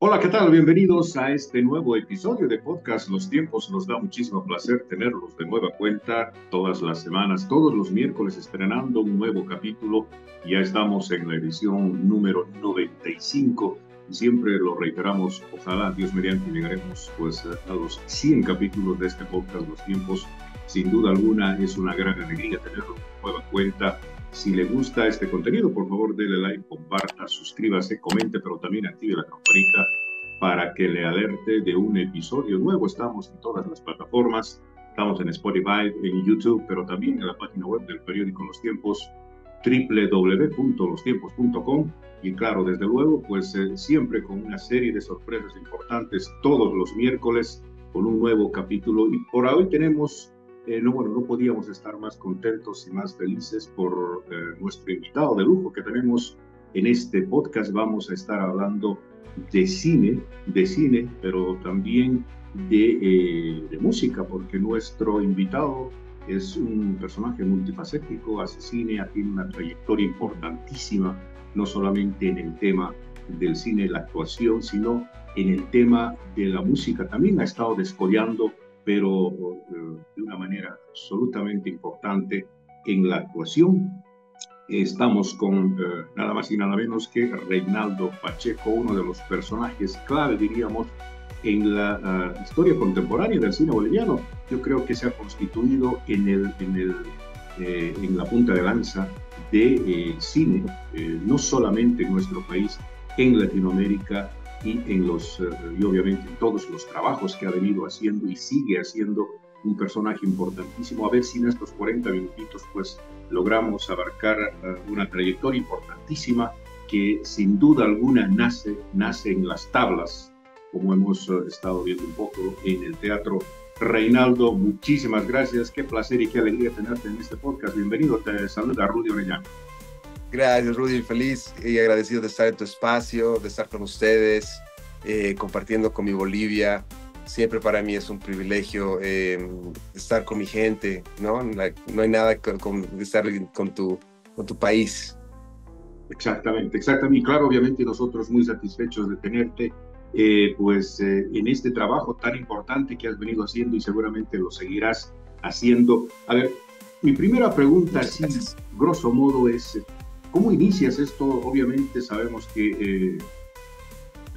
Hola, ¿qué tal? Bienvenidos a este nuevo episodio de podcast Los Tiempos. Nos da muchísimo placer tenerlos de nueva cuenta todas las semanas, todos los miércoles estrenando un nuevo capítulo. Ya estamos en la edición número 95 y siempre lo reiteramos, ojalá Dios mediante llegaremos pues a los 100 capítulos de este podcast Los Tiempos. Sin duda alguna es una gran alegría tenerlo de nueva cuenta. Si le gusta este contenido, por favor, déle like, comparta, suscríbase, comente, pero también active la campanita para que le alerte de un episodio nuevo. Estamos en todas las plataformas, estamos en Spotify, en YouTube, pero también en la página web del periódico Los Tiempos, www.lostiempos.com. Y claro, desde luego, pues siempre con una serie de sorpresas importantes todos los miércoles con un nuevo capítulo. Y por hoy tenemos no podíamos estar más contentos y más felices por nuestro invitado de lujo que tenemos en este podcast. Vamos a estar hablando de cine, pero también de música, porque nuestro invitado es un personaje multifacético, hace cine, tiene una trayectoria importantísima, no solamente en el tema del cine, la actuación, sino en el tema de la música. También ha estado descollando pero de una manera absolutamente importante en la actuación. Estamos con nada más y nada menos que Reinaldo Pacheco, uno de los personajes clave, diríamos, en la historia contemporánea del cine boliviano. Yo creo que se ha constituido en la punta de lanza de cine, no solamente en nuestro país, en Latinoamérica y obviamente en todos los trabajos que ha venido haciendo y sigue haciendo, un personaje importantísimo. A ver si en estos 40 minutitos pues logramos abarcar una trayectoria importantísima que sin duda alguna nace en las tablas, como hemos estado viendo un poco en el teatro. Reinaldo, muchísimas gracias, qué placer y qué alegría tenerte en este podcast. Bienvenido, te saluda Rudy Orellana. Gracias, Rudy, feliz y agradecido de estar en tu espacio, de estar con ustedes, compartiendo con mi Bolivia. Siempre para mí es un privilegio estar con mi gente, ¿no? No hay nada con estar con tu país. Exactamente. Y claro, obviamente nosotros muy satisfechos de tenerte en este trabajo tan importante que has venido haciendo y seguramente lo seguirás haciendo. A ver, mi primera pregunta, Muchas así, gracias. grosso modo, es ¿cómo inicias esto? Obviamente sabemos que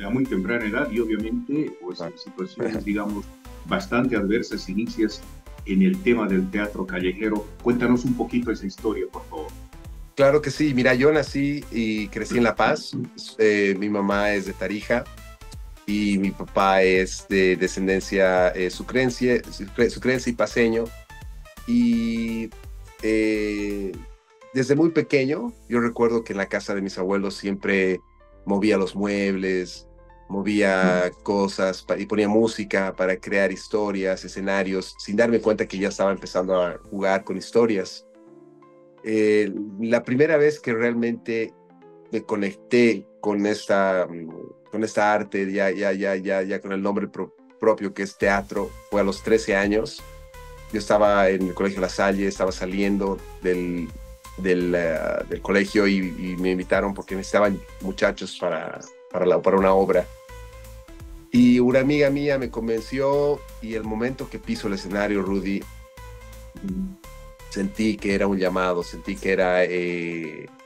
a muy temprana edad y obviamente pues en situaciones, digamos, bastante adversas inicias en el tema del teatro callejero. Cuéntanos un poquito esa historia, por favor. Claro que sí. Mira, yo nací y crecí en La Paz. Mi mamá es de Tarija y mi papá es de descendencia sucrense y paceño. Y eh, desde muy pequeño, yo recuerdo que en la casa de mis abuelos siempre movía los muebles, movía cosas y ponía música para crear historias, escenarios, sin darme cuenta que ya estaba empezando a jugar con historias. La primera vez que realmente me conecté con esta arte, ya con el nombre propio que es teatro, fue a los 13 años. Yo estaba en el colegio La Salle, estaba saliendo del colegio y me invitaron porque necesitaban muchachos para una obra. Y una amiga mía me convenció y el momento que piso el escenario, Rudy, sentí que era un llamado, sentí que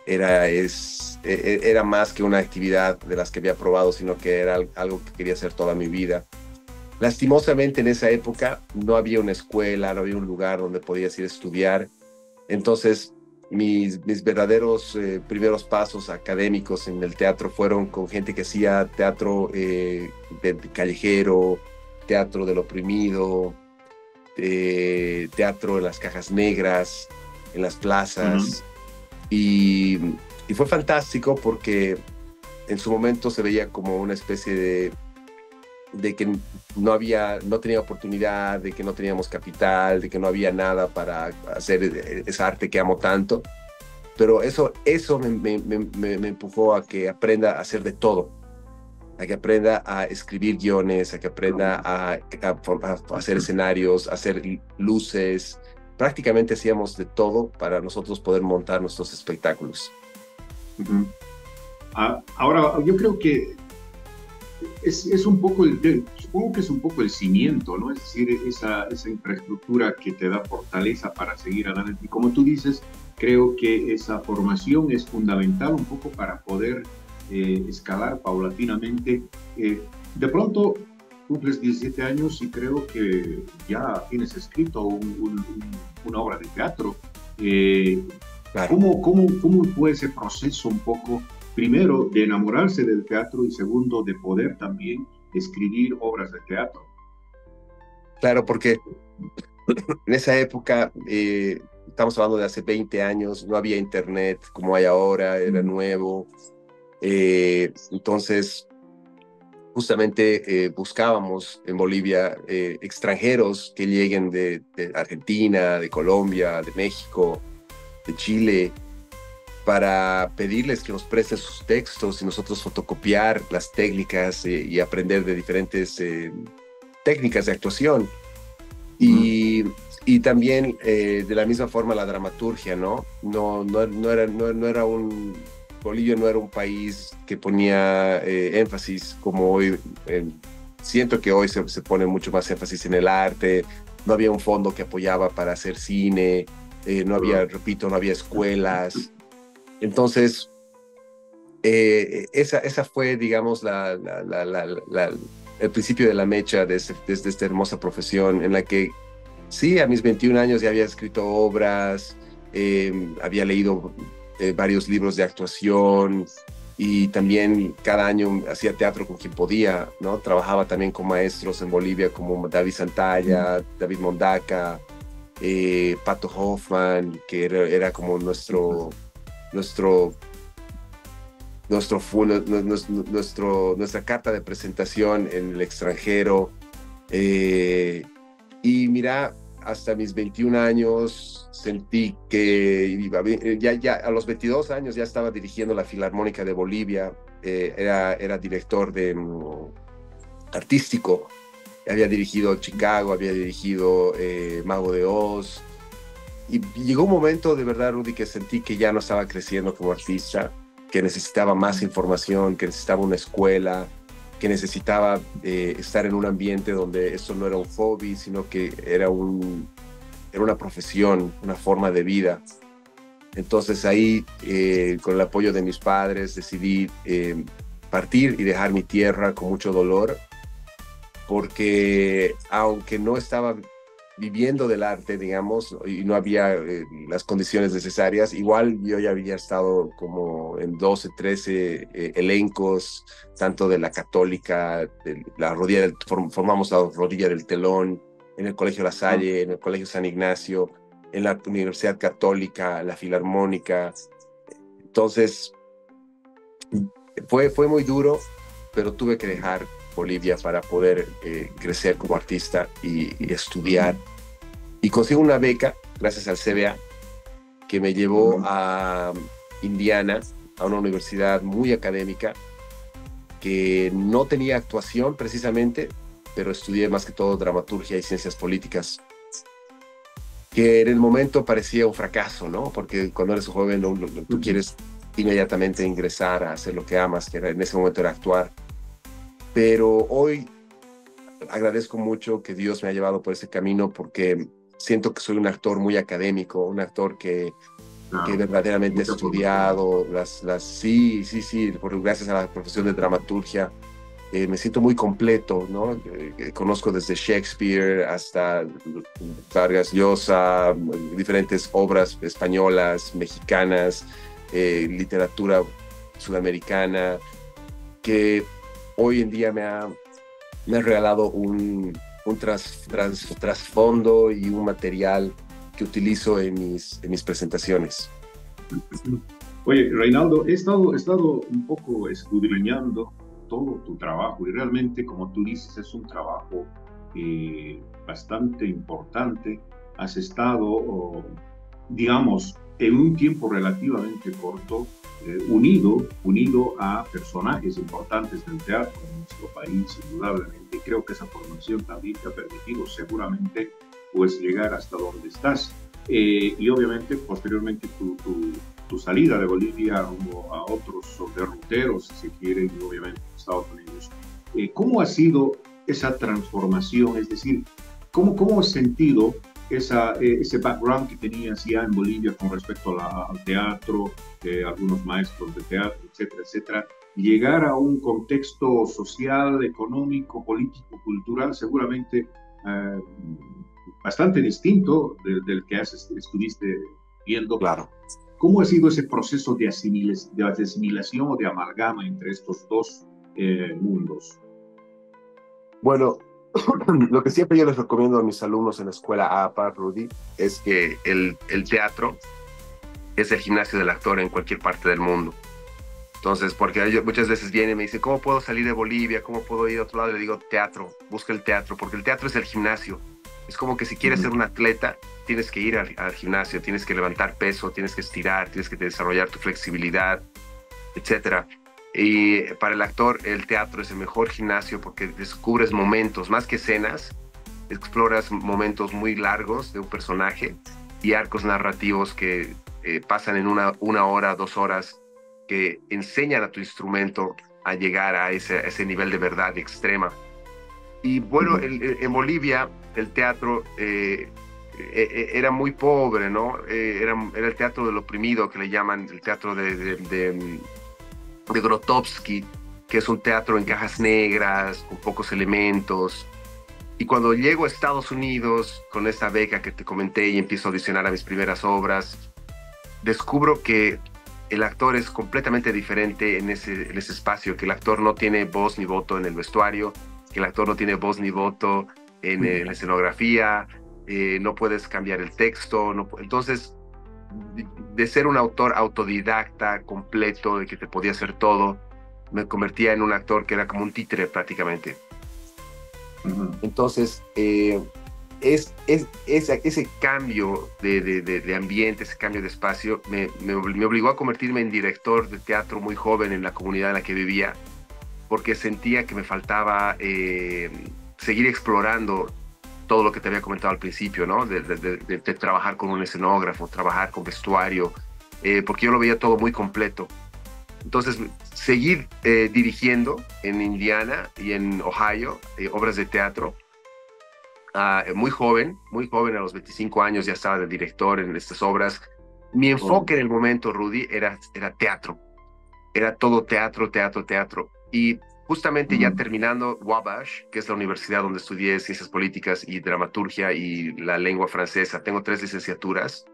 era más que una actividad de las que había probado, sino que era algo que quería hacer toda mi vida. Lastimosamente en esa época no había una escuela, no había un lugar donde podías ir a estudiar. Entonces mis verdaderos primeros pasos académicos en el teatro fueron con gente que hacía teatro de callejero, teatro del oprimido, teatro en las cajas negras, en las plazas. Y, y fue fantástico porque en su momento se veía como una especie de que no tenía oportunidad, de que no teníamos capital, de que no había nada para hacer esa arte que amo tanto. Pero eso me empujó a que aprenda a hacer de todo, a que aprenda a escribir guiones, a que aprenda a hacer escenarios, a hacer luces. Prácticamente hacíamos de todo para nosotros poder montar nuestros espectáculos. Ahora, yo creo que es un poco, supongo que es un poco el cimiento, ¿no? Es decir, esa infraestructura que te da fortaleza para seguir adelante. Y como tú dices, creo que esa formación es fundamental un poco para poder escalar paulatinamente. De pronto cumples 17 años y creo que ya tienes escrito una obra de teatro. Claro. ¿Cómo fue ese proceso un poco, primero, de enamorarse del teatro y segundo, de poder también escribir obras de teatro? Claro, porque en esa época, estamos hablando de hace 20 años, no había internet como hay ahora, era nuevo. Entonces, justamente buscábamos en Bolivia extranjeros que lleguen de Argentina, de Colombia, de México, de Chile, para pedirles que nos presten sus textos y nosotros fotocopiar las técnicas y aprender de diferentes técnicas de actuación. Y también de la misma forma la dramaturgia, ¿no? No era un... Bolivia no era un país que ponía énfasis como hoy. Siento que hoy se pone mucho más énfasis en el arte. No había un fondo que apoyaba para hacer cine. No había, repito, no había escuelas. Entonces, esa fue, digamos, el principio de la mecha de esta hermosa profesión en la que sí, a mis 21 años ya había escrito obras, había leído varios libros de actuación y también cada año hacía teatro con quien podía, ¿no? Trabajaba también con maestros en Bolivia como David Santalla, David Mondaca, Pato Hoffman, que era como nuestra carta de presentación en el extranjero. Y mira, hasta mis 21 años sentí que ya a los 22 años ya estaba dirigiendo la Filarmónica de Bolivia, era director artístico, había dirigido Chicago, había dirigido Mago de Oz, y llegó un momento de verdad, Rudy, que sentí que ya no estaba creciendo como artista, que necesitaba más información, que necesitaba una escuela, que necesitaba estar en un ambiente donde esto no era un hobby, sino que era una profesión, una forma de vida. Entonces ahí, con el apoyo de mis padres, decidí partir y dejar mi tierra con mucho dolor, porque aunque no estaba viviendo del arte, digamos, y no había las condiciones necesarias, igual yo ya había estado como en 12, 13 elencos, tanto de la Católica, formamos la Rodilla del Telón, en el Colegio La Salle, en el Colegio San Ignacio, en la Universidad Católica, la Filarmónica. Entonces, fue muy duro, pero tuve que dejar Bolivia para poder crecer como artista y estudiar. Y consigo una beca, gracias al CBA, que me llevó a Indiana, a una universidad muy académica, que no tenía actuación precisamente, pero estudié más que todo dramaturgia y ciencias políticas, que en el momento parecía un fracaso, ¿no? Porque cuando eres joven tú quieres inmediatamente ingresar a hacer lo que amas, que en ese momento era actuar. Pero hoy agradezco mucho que Dios me ha llevado por ese camino, porque siento que soy un actor muy académico, un actor que verdaderamente he estudiado, sí, gracias a la profesión de dramaturgia, me siento muy completo, ¿no? Conozco desde Shakespeare hasta Vargas Llosa, diferentes obras españolas, mexicanas, literatura sudamericana, que hoy en día me ha regalado un trasfondo y un material que utilizo en mis presentaciones. Oye, Reinaldo, he estado un poco escudriñando todo tu trabajo y realmente, como tú dices, es un trabajo bastante importante. Has estado, digamos, en un tiempo relativamente corto, unido a personajes importantes del teatro en nuestro país, indudablemente. Creo que esa formación también te ha permitido seguramente pues llegar hasta donde estás. Y obviamente posteriormente tu salida de Bolivia rumbo a otros derroteros, si se quiere, y obviamente Estados Unidos, ¿Cómo ha sido esa transformación? Es decir, ¿cómo has sentido ese background que tenías ya en Bolivia con respecto al teatro, algunos maestros de teatro, etcétera, etcétera? Llegar a un contexto social, económico, político, cultural, seguramente bastante distinto del que estuviste viendo. Claro. ¿Cómo ha sido ese proceso de asimilación o de amalgama entre estos dos mundos? Bueno, lo que siempre yo les recomiendo a mis alumnos en la escuela APA, Rudy, es que el teatro es el gimnasio del actor en cualquier parte del mundo. Entonces, porque muchas veces vienen y me dicen, ¿cómo puedo salir de Bolivia? ¿Cómo puedo ir a otro lado? Le digo, teatro, busca el teatro, porque el teatro es el gimnasio. Es como que si quieres ser un atleta, tienes que ir al gimnasio, tienes que levantar peso, tienes que estirar, tienes que desarrollar tu flexibilidad, etcétera. Y para el actor, el teatro es el mejor gimnasio porque descubres momentos, más que escenas, exploras momentos muy largos de un personaje y arcos narrativos que pasan en una hora, 2 horas, que enseñan a tu instrumento a llegar a ese nivel de verdad extrema. Y bueno, en Bolivia el teatro era muy pobre, ¿no? Era el teatro del oprimido, que le llaman el teatro de Grotowski, que es un teatro en cajas negras, con pocos elementos. Y cuando llego a Estados Unidos con esa beca que te comenté y empiezo a audicionar a mis primeras obras, descubro que el actor es completamente diferente en ese espacio, que el actor no tiene voz ni voto en el vestuario, que el actor no tiene voz ni voto en la escenografía, no puedes cambiar el texto. No, entonces, de ser un autor autodidacta, completo, de que te podía hacer todo, me convertía en un actor que era como un títere prácticamente. Entonces, ese cambio de ambiente, ese cambio de espacio, me obligó a convertirme en director de teatro muy joven en la comunidad en la que vivía, porque sentía que me faltaba seguir explorando todo lo que te había comentado al principio, ¿no? De trabajar con un escenógrafo, trabajar con vestuario, porque yo lo veía todo muy completo. Entonces, seguir dirigiendo en Indiana y en Ohio obras de teatro. Muy joven, a los 25 años ya estaba de director en estas obras. Mi enfoque en el momento, Rudy, era teatro. Era todo teatro, teatro, teatro. Y justamente ya terminando Wabash, que es la universidad donde estudié ciencias políticas y dramaturgia y la lengua francesa, tengo 3 licenciaturas.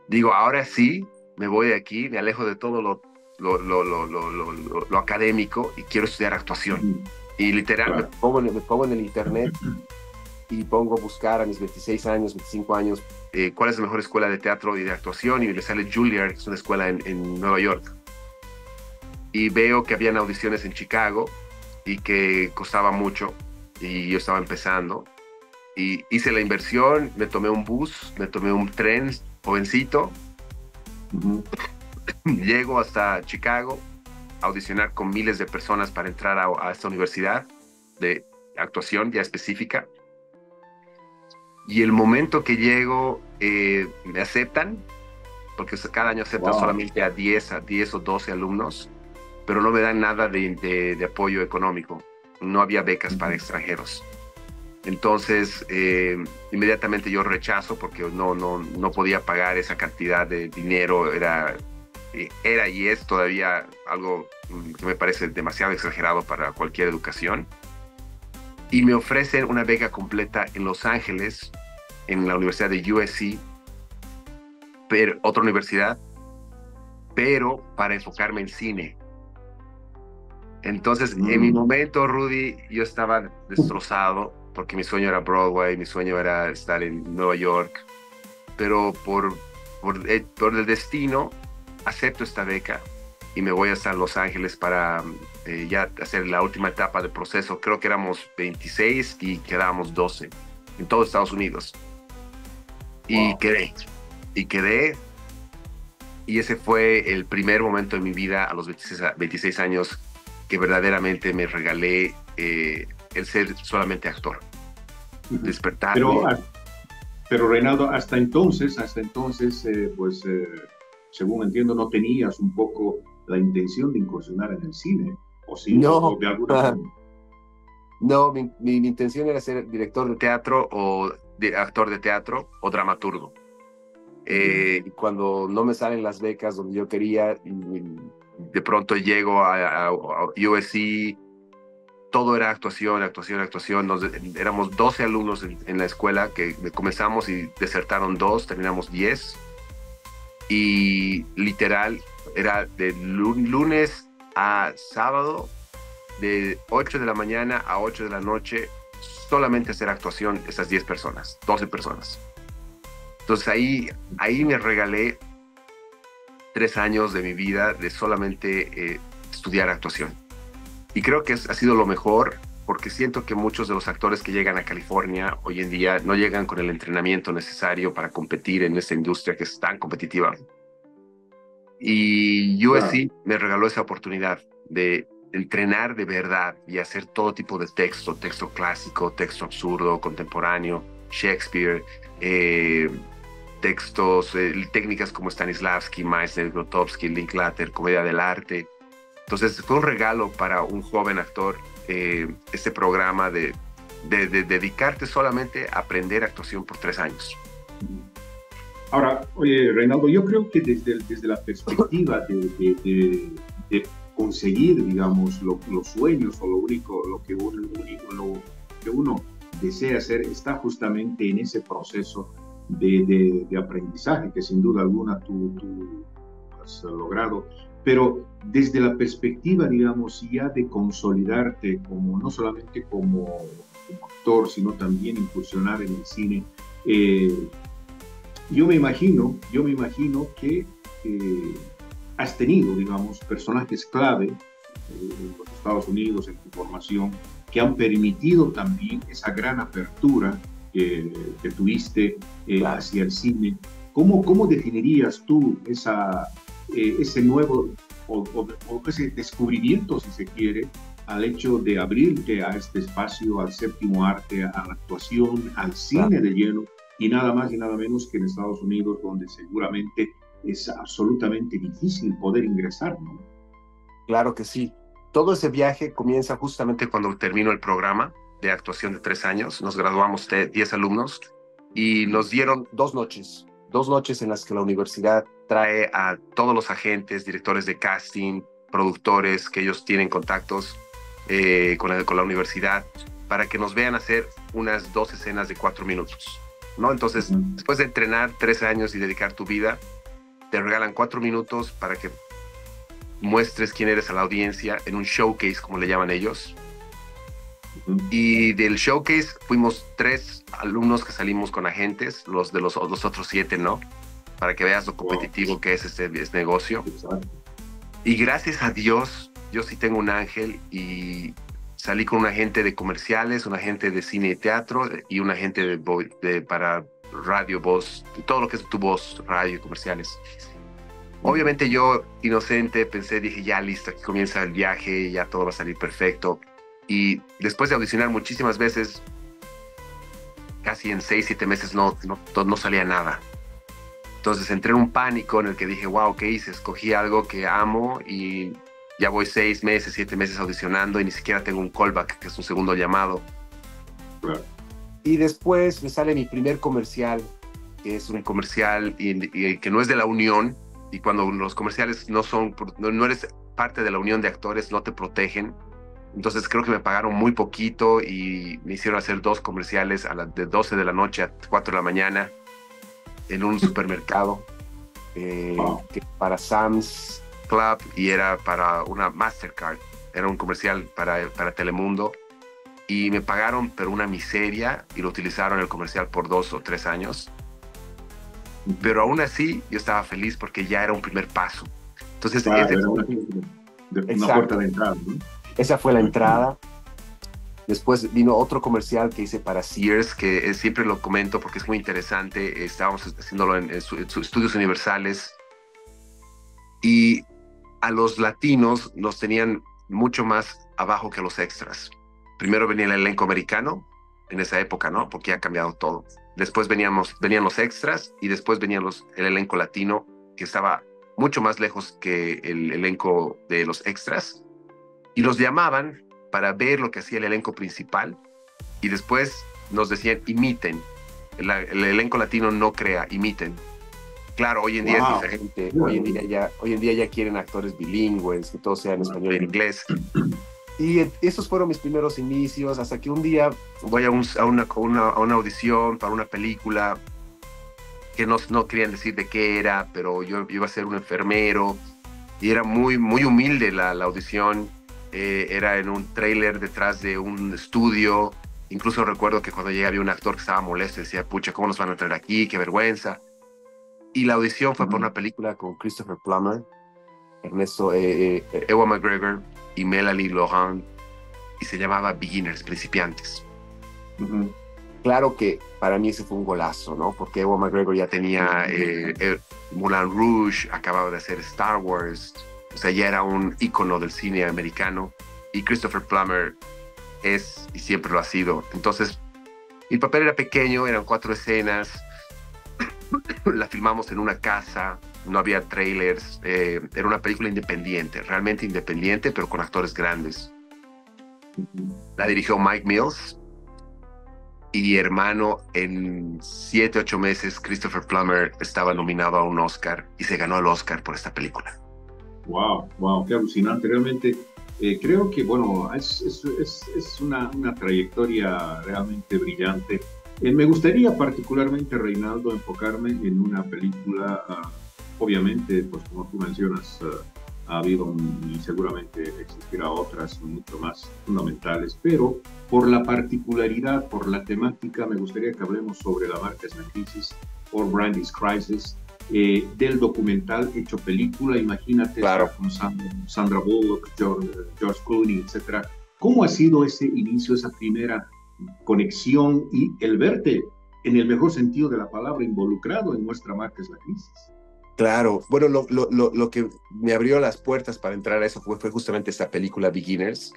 Digo, ahora sí, me voy de aquí, me alejo de todo lo académico y quiero estudiar actuación. Y literal, me pongo en el internet y pongo a buscar a mis 26 años, 25 años, cuál es la mejor escuela de teatro y de actuación, y me sale Juilliard, que es una escuela en Nueva York. Y veo que habían audiciones en Chicago y que costaba mucho, y yo estaba empezando. Y hice la inversión, me tomé un bus, me tomé un tren, jovencito. Llego hasta Chicago a audicionar con miles de personas para entrar a esta universidad de actuación ya específica. Y el momento que llego, me aceptan, porque cada año aceptan solamente a 10 o 12 alumnos, pero no me dan nada de apoyo económico. No había becas para extranjeros. Entonces, inmediatamente yo rechazo porque no podía pagar esa cantidad de dinero. Era y es todavía algo que me parece demasiado exagerado para cualquier educación. Y me ofrecen una beca completa en Los Ángeles, en la Universidad de USC, otra universidad, pero para enfocarme en cine. Entonces, en mi momento, Rudy, yo estaba destrozado, porque mi sueño era Broadway, mi sueño era estar en Nueva York, pero por el destino, acepto esta beca y me voy hasta Los Ángeles para ya hacer la última etapa del proceso. Creo que éramos 26 y quedábamos 12 en todo Estados Unidos. Y quedé, y ese fue el primer momento de mi vida a los 26 años que verdaderamente me regalé el ser solamente actor. Despertarme. Pero Reinaldo, hasta entonces, pues según entiendo, no tenías un poco la intención de incursionar en el cine, ¿o sí? No, ¿O de alguna forma? No, mi intención era ser director de teatro o actor de teatro o dramaturgo. Ya. Y cuando no me salen las becas donde yo quería, y de pronto llego a USC, todo era actuación, actuación, actuación. Éramos 12 alumnos en la escuela que comenzamos y desertaron 2, terminamos 10. Y literal, era de lunes a sábado, de 8 de la mañana a 8 de la noche, solamente hacer actuación esas 10 personas, 12 personas. Entonces ahí me regalé 3 años de mi vida de solamente estudiar actuación. Y creo que ha sido lo mejor, porque siento que muchos de los actores que llegan a California hoy en día no llegan con el entrenamiento necesario para competir en esta industria que es tan competitiva. Y Claro. USC me regaló esa oportunidad de entrenar de verdad y hacer todo tipo de texto clásico, texto absurdo, contemporáneo, Shakespeare, eh, textos, técnicas como Stanislavski, Meissner, Grotowski, Linklater, comedia del arte. Entonces fue un regalo para un joven actor este programa de dedicarte solamente a aprender actuación por 3 años. Ahora, oye, Reinaldo, yo creo que desde la perspectiva de conseguir, digamos, los sueños o lo único, lo que uno desea hacer, está justamente en ese proceso de aprendizaje que sin duda alguna tú has logrado, pero desde la perspectiva, digamos, ya de consolidarte como no solamente como actor, sino también incursionar en el cine. Eh, yo me imagino que has tenido, digamos, personajes clave en los Estados Unidos, en tu formación, que han permitido también esa gran apertura que tuviste Claro. hacia el cine. ¿Cómo definirías tú ese nuevo o ese descubrimiento, si se quiere, al hecho de abrirte a este espacio, al séptimo arte, a la actuación, al Claro. cine de lleno, y nada más y nada menos que en Estados Unidos, donde seguramente es absolutamente difícil poder ingresar, ¿no? Claro que sí. Todo ese viaje comienza justamente cuando terminó el programa de actuación de 3 años. Nos graduamos de 10 alumnos y nos dieron 2 noches, 2 noches en las que la universidad trae a todos los agentes, directores de casting, productores, que ellos tienen contactos con la universidad, para que nos vean hacer unas 2 escenas de 4 minutos, ¿no? Entonces, Ujú. después de entrenar 3 años y dedicar tu vida, te regalan 4 minutos para que muestres quién eres a la audiencia en un showcase, como le llaman ellos. Ujú. Y del showcase fuimos 3 alumnos que salimos con agentes, los otros 7 no, para que veas lo Wow. competitivo que es este negocio. Exacto. Y gracias a Dios, yo sí tengo un ángel y salí con un agente de comerciales, un agente de cine y teatro y un agente para radio, voz, todo lo que es tu voz, radio y comerciales. Ujú. Obviamente yo, inocente, dije, ya listo, aquí comienza el viaje, ya todo va a salir perfecto. Y después de audicionar muchísimas veces, casi en 6, 7 meses no salía nada. Entonces entré en un pánico en el que dije, wow, ¿qué hice? Escogí algo que amo y ya voy 6 meses, 7 meses audicionando y ni siquiera tengo un callback, que es un segundo llamado. Claro. Y después me sale mi primer comercial, que es un comercial y que no es de la Unión, y cuando los comerciales no eres parte de la Unión de Actores, no te protegen. Entonces creo que me pagaron muy poquito y me hicieron hacer 2 comerciales de 12 de la noche a 4 de la mañana en un supermercado Wow. que para Sam's Club, y era para una Mastercard. Era un comercial para Telemundo y me pagaron pero una miseria y lo utilizaron el comercial por 2 o 3 años. Ujú. Pero aún así yo estaba feliz porque ya era un primer paso. Entonces, Claro, era una especie de una puerta exacto, de entrada, ¿no? esa fue la Ujú. entrada. Después vino otro comercial que hice para Sears, que siempre lo comento porque es muy interesante. Estábamos haciéndolo en sus estudios universales y a los latinos los tenían mucho más abajo que los extras. Primero venía el elenco americano en esa época, ¿no? Porque ya ha cambiado todo. Después venían los extras y después el elenco latino, que estaba mucho más lejos que el elenco de los extras. Y los llamaban para ver lo que hacía el elenco principal y después nos decían, imiten. El elenco latino no crea, imiten. Claro, hoy en día es diferente. Hoy en día ya quieren actores bilingües, que todo sea en español y en inglés. Y esos fueron mis primeros inicios, hasta que un día voy a una audición para una película que no querían decir de qué era, pero yo iba a ser un enfermero y era muy, muy humilde la audición. Era en un tráiler detrás de un estudio. Incluso recuerdo que cuando llegué había un actor que estaba molesto y decía, pucha, ¿cómo nos van a traer aquí? ¡Qué vergüenza! Y la audición fue por una película con Christopher Plummer, Ewan McGregor y Melanie Laurent, y se llamaba Beginners, Principiantes. Claro que para mí ese fue un golazo, ¿no? Porque Ewan McGregor ya tenía Moulin Rouge, acababa de hacer Star Wars, o sea, ya era un ícono del cine americano, y Christopher Plummer es y siempre lo ha sido. Entonces, el papel era pequeño, eran 4 escenas, la filmamos en una casa, no había trailers, era una película independiente, realmente independiente, pero con actores grandes. La dirigió Mike Mills, y hermano, en 7, 8 meses, Christopher Plummer estaba nominado a un Oscar y se ganó el Oscar por esta película. Wow, qué alucinante. Realmente creo que, bueno, es una trayectoria realmente brillante. Me gustaría particularmente, Reinaldo, enfocarme en una película, obviamente, pues como tú mencionas, ha habido y seguramente existirá otras mucho más fundamentales, pero por la particularidad, por la temática, me gustaría que hablemos sobre La marca es la crisis, or Brandy's Crisis, del documental hecho película. Imagínate, claro, con Sandra Bullock, George Clooney, etc. ¿Cómo ha sido ese inicio, esa primera conexión y el verte, en el mejor sentido de la palabra, involucrado en Nuestra marca es la crisis? Claro, bueno, lo que me abrió las puertas para entrar a eso fue justamente esta película Beginners,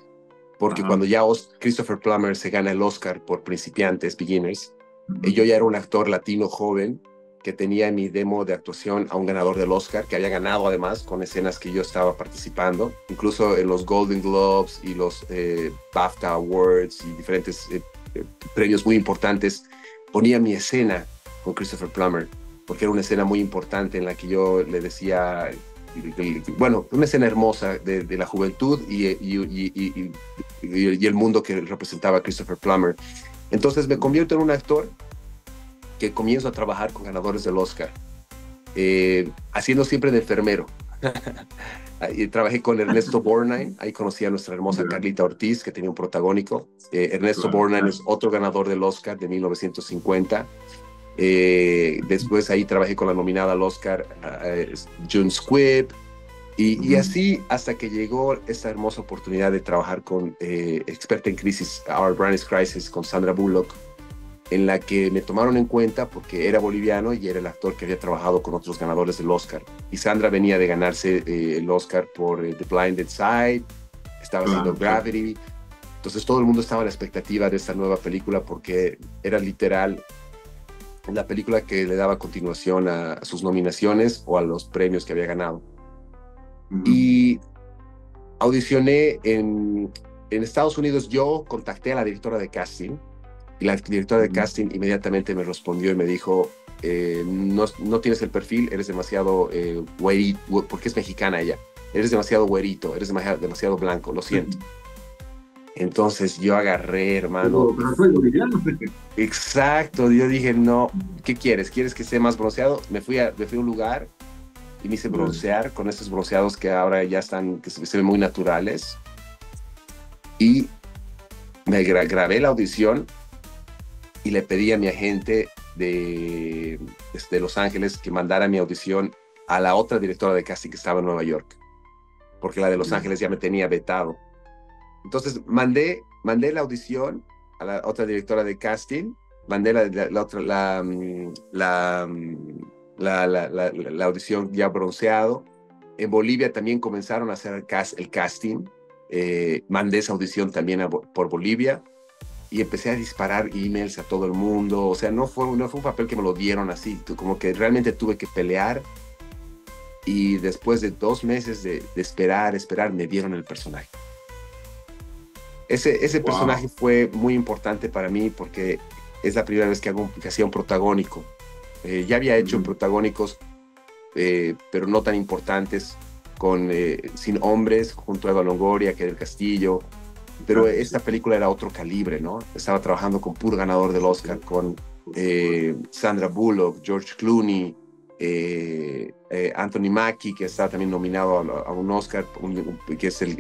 porque cuando ya Christopher Plummer se gana el Oscar por Principiantes, Beginners, yo ya era un actor latino joven que tenía en mi demo de actuación a un ganador del Oscar, que había ganado además con escenas que yo estaba participando, incluso en los Golden Globes y los BAFTA Awards y diferentes premios muy importantes, ponía mi escena con Christopher Plummer, porque era una escena muy importante en la que yo le decía, bueno, una escena hermosa de la juventud y el mundo que representaba Christopher Plummer. Entonces me convierto en un actor que comienzo a trabajar con ganadores del Oscar, haciendo siempre de enfermero. Trabajé con Ernesto Borgnine, ahí conocí a nuestra hermosa Carlita Ortiz, que tenía un protagónico. Ernesto Borgnine es otro ganador del Oscar de 1950. Después ahí trabajé con la nominada al Oscar June Squibb, y así hasta que llegó esta hermosa oportunidad de trabajar con Experta en Crisis, Our Brandy's Crisis, con Sandra Bullock, en la que me tomaron en cuenta porque era boliviano y era el actor que había trabajado con otros ganadores del Oscar. Y Sandra venía de ganarse el Oscar por The Blinded Side, estaba haciendo Gravity. Entonces todo el mundo estaba a la expectativa de esta nueva película porque era literal la película que le daba continuación a sus nominaciones o a los premios que había ganado. Y audicioné en Estados Unidos. Yo contacté a la directora de casting y la directora de casting inmediatamente me respondió y me dijo, no tienes el perfil, eres demasiado güerito, porque es mexicana ella, eres demasiado güerito, eres demasiado blanco, lo siento. Entonces yo agarré, hermano. Pero soy boliviano. Exacto, yo dije, no, ¿qué quieres? ¿Quieres que esté más bronceado? Me fui a un lugar y me hice broncear con estos bronceados que ahora ya están, que se ven muy naturales. Y me grabé la audición y le pedí a mi agente de Los Ángeles que mandara mi audición a la otra directora de casting que estaba en Nueva York, porque la de Los Ángeles ya me tenía vetado. Entonces mandé la audición a la otra directora de casting, mandé la audición ya bronceado. En Bolivia también comenzaron a hacer el casting. Mandé esa audición también por Bolivia y empecé a disparar emails a todo el mundo. O sea, no fue un papel que me lo dieron así, como que realmente tuve que pelear. Y después de 2 meses de esperar, me dieron el personaje. Ese Wow. personaje fue muy importante para mí porque es la primera vez que hacía un protagónico. Ya había hecho Ujú. protagónicos, pero no tan importantes, Sin Hombres, junto a Eva Longoria, que del Castillo, pero Claro, esta sí. película era otro calibre, ¿no? Estaba trabajando con puro ganador del Oscar, con Por supuesto. Sandra Bullock, George Clooney, Anthony Mackie, que está también nominado a un Oscar, que es el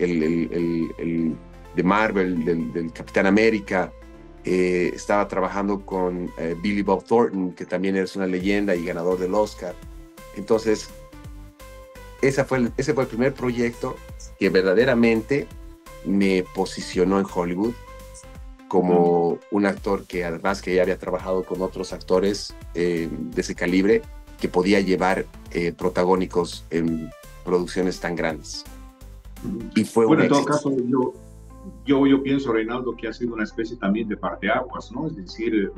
de Marvel, del Capitán América. Estaba trabajando con Billy Bob Thornton, que también es una leyenda y ganador del Oscar. Entonces, ese fue el primer proyecto que verdaderamente me posicionó en Hollywood Ujú. como un actor que además que ya había trabajado con otros actores de ese calibre, que podía llevar protagónicos en producciones tan grandes. Ujú. Y fue un Bueno, en todo éxito. caso, yo pienso, Reinaldo, que ha sido una especie también de parteaguas, ¿no? Es decir,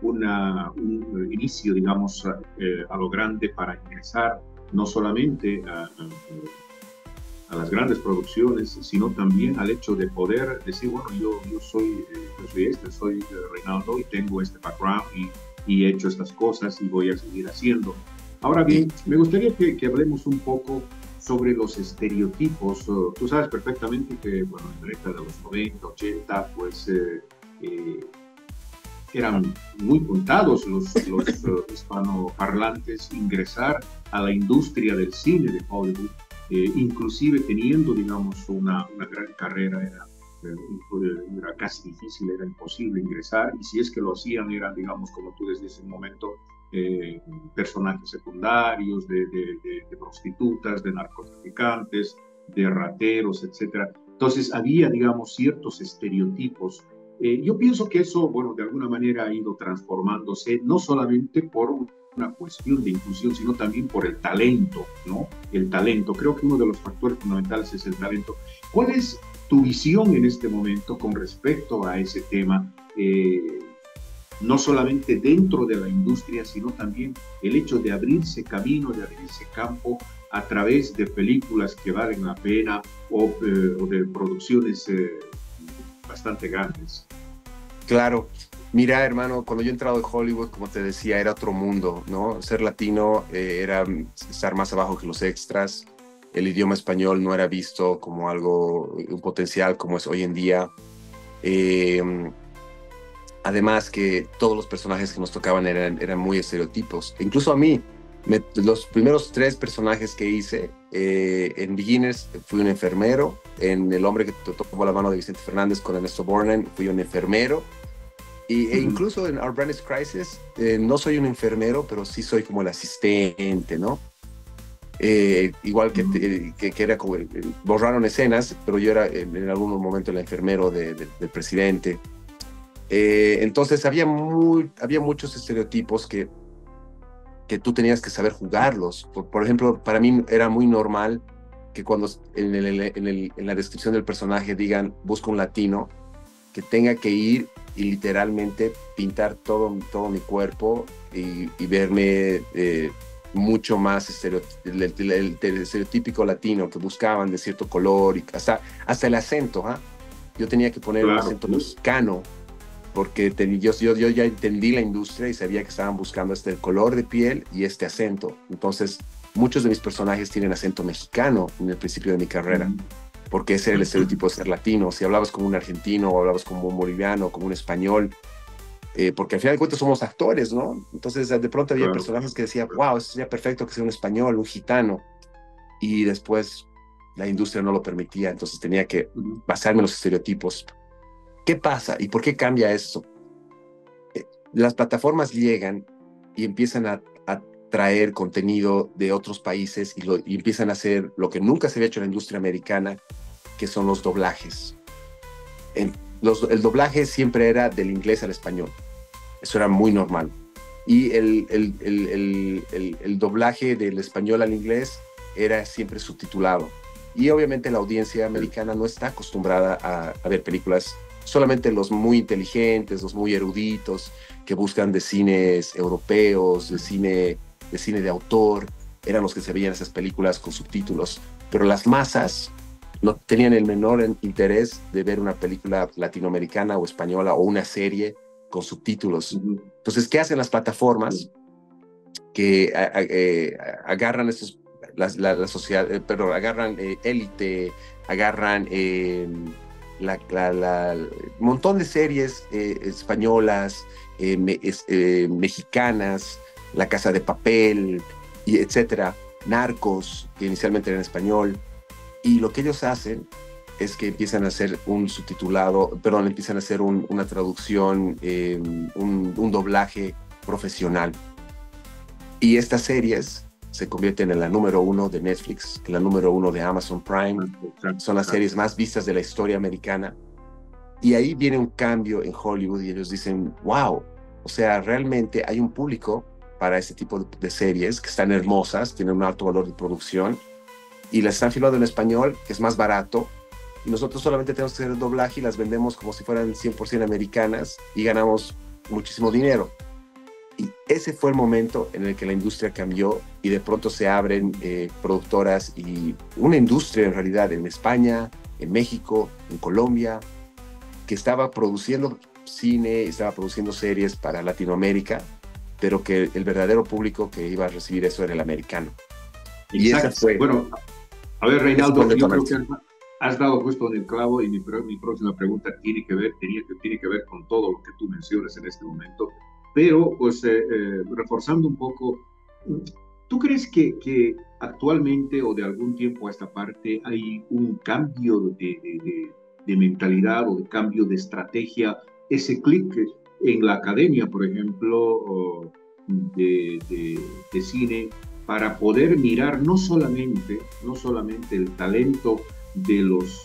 un inicio, digamos, a lo grande para ingresar no solamente a las grandes producciones, sino también al hecho de poder decir, bueno, yo soy Reinaldo y tengo este background y he hecho estas cosas y voy a seguir haciendo. Ahora Sí, bien, me gustaría que hablemos un poco sobre los estereotipos. Tú sabes perfectamente que, bueno, en la década de los 90, 80, pues eh, eran muy contados los hispanoparlantes ingresar a la industria del cine de Hollywood, inclusive teniendo, digamos, una gran carrera, era casi difícil, era imposible ingresar, y si es que lo hacían, eran, digamos, como tú desde ese momento, eh, personajes secundarios, de prostitutas, de narcotraficantes, de rateros, etcétera. Entonces había, digamos, ciertos estereotipos. Yo pienso que eso, bueno, de alguna manera ha ido transformándose, no solamente por una cuestión de inclusión, sino también por el talento, ¿no? El talento. Creo que uno de los factores fundamentales es el talento. ¿Cuál es tu visión en este momento con respecto a ese tema? No solamente dentro de la industria, sino también el hecho de abrirse camino, de abrirse campo a través de películas que valen la pena o de producciones bastante grandes. claro. Mira, hermano, cuando yo he entrado en Hollywood, como te decía, era otro mundo, ¿no? Ser latino era estar más abajo que los extras. El idioma español no era visto como algo, un potencial como es hoy en día. Eh, Además que todos los personajes que nos tocaban eran muy estereotipos. Incluso a mí, los primeros tres personajes que hice, en Beginners fui un enfermero, en El hombre que tocó la mano de Vicente Fernández con Ernesto Borgnine fui un enfermero, e Ujú. incluso en Our Brand is Crisis no soy un enfermero, pero sí soy como el asistente, ¿no? Igual que era como, borraron escenas, pero yo era en algún momento el enfermero del presidente. Entonces había muchos estereotipos que tú tenías que saber jugarlos. Por ejemplo, para mí era muy normal que cuando en la descripción del personaje digan busca un latino, que tenga que ir y literalmente pintar todo mi cuerpo y verme mucho más el estereotípico latino que buscaban de cierto color, y hasta el acento. ¿Ah? Yo tenía que poner un Claro, acento mexicano porque yo ya entendí la industria y sabía que estaban buscando el color de piel y este acento. Entonces, muchos de mis personajes tienen acento mexicano en el principio de mi carrera, ujú, porque ese era el estereotipo de ser latino. Si hablabas como un argentino o hablabas como un boliviano, como un español, porque al final de cuentas somos actores, ¿no? Entonces, de pronto había claro, personajes que decían, wow, esto sería perfecto que sea un español, un gitano, y después la industria no lo permitía, entonces tenía que ujú, basarme en los estereotipos. ¿Qué pasa y por qué cambia esto? Las plataformas llegan y empiezan a traer contenido de otros países y empiezan a hacer lo que nunca se había hecho en la industria americana, que son los doblajes. El doblaje siempre era del inglés al español. Eso era muy normal. Y el doblaje del español al inglés era siempre subtitulado. Y obviamente la audiencia americana no está acostumbrada a ver películas, solamente los muy inteligentes, los muy eruditos, que buscan de cines europeos, de cine de autor, eran los que se veían esas películas con subtítulos. Pero las masas no tenían el menor interés de ver una película latinoamericana o española o una serie con subtítulos. Ujú. Entonces, ¿qué hacen las plataformas? Que agarran estos, la sociedad, perdón, agarran Élite, agarran un montón de series españolas, mexicanas, La Casa de Papel, y etcétera, Narcos, que inicialmente era en español, y lo que ellos hacen es que empiezan a hacer un subtitulado, perdón, empiezan a hacer una traducción, un doblaje profesional. Y estas series se convierten en la número uno de Netflix, en la número uno de Amazon Prime. Son las series más vistas de la historia americana. Y ahí viene un cambio en Hollywood y ellos dicen, wow, o sea, realmente hay un público para este tipo de series que están hermosas, tienen un alto valor de producción y las están filmando en español, que es más barato. Y nosotros solamente tenemos que hacer el doblaje y las vendemos como si fueran 100% americanas y ganamos muchísimo dinero. Y ese fue el momento en el que la industria cambió y de pronto se abren productoras y una industria en realidad en España, en México, en Colombia, que estaba produciendo cine, estaba produciendo series para Latinoamérica, pero que el verdadero público que iba a recibir eso era el americano. Y esa Exacto. fue, Bueno, a ver, ese fue el Reinaldo, yo creo detonante. que has dado justo en el clavo y mi próxima pregunta tiene que ver con todo lo que tú mencionas en este momento. Pero, pues, reforzando un poco, ¿tú crees que actualmente o de algún tiempo a esta parte hay un cambio de mentalidad o de cambio de estrategia? Ese clic en la academia, por ejemplo, de cine para poder mirar no solamente el talento de los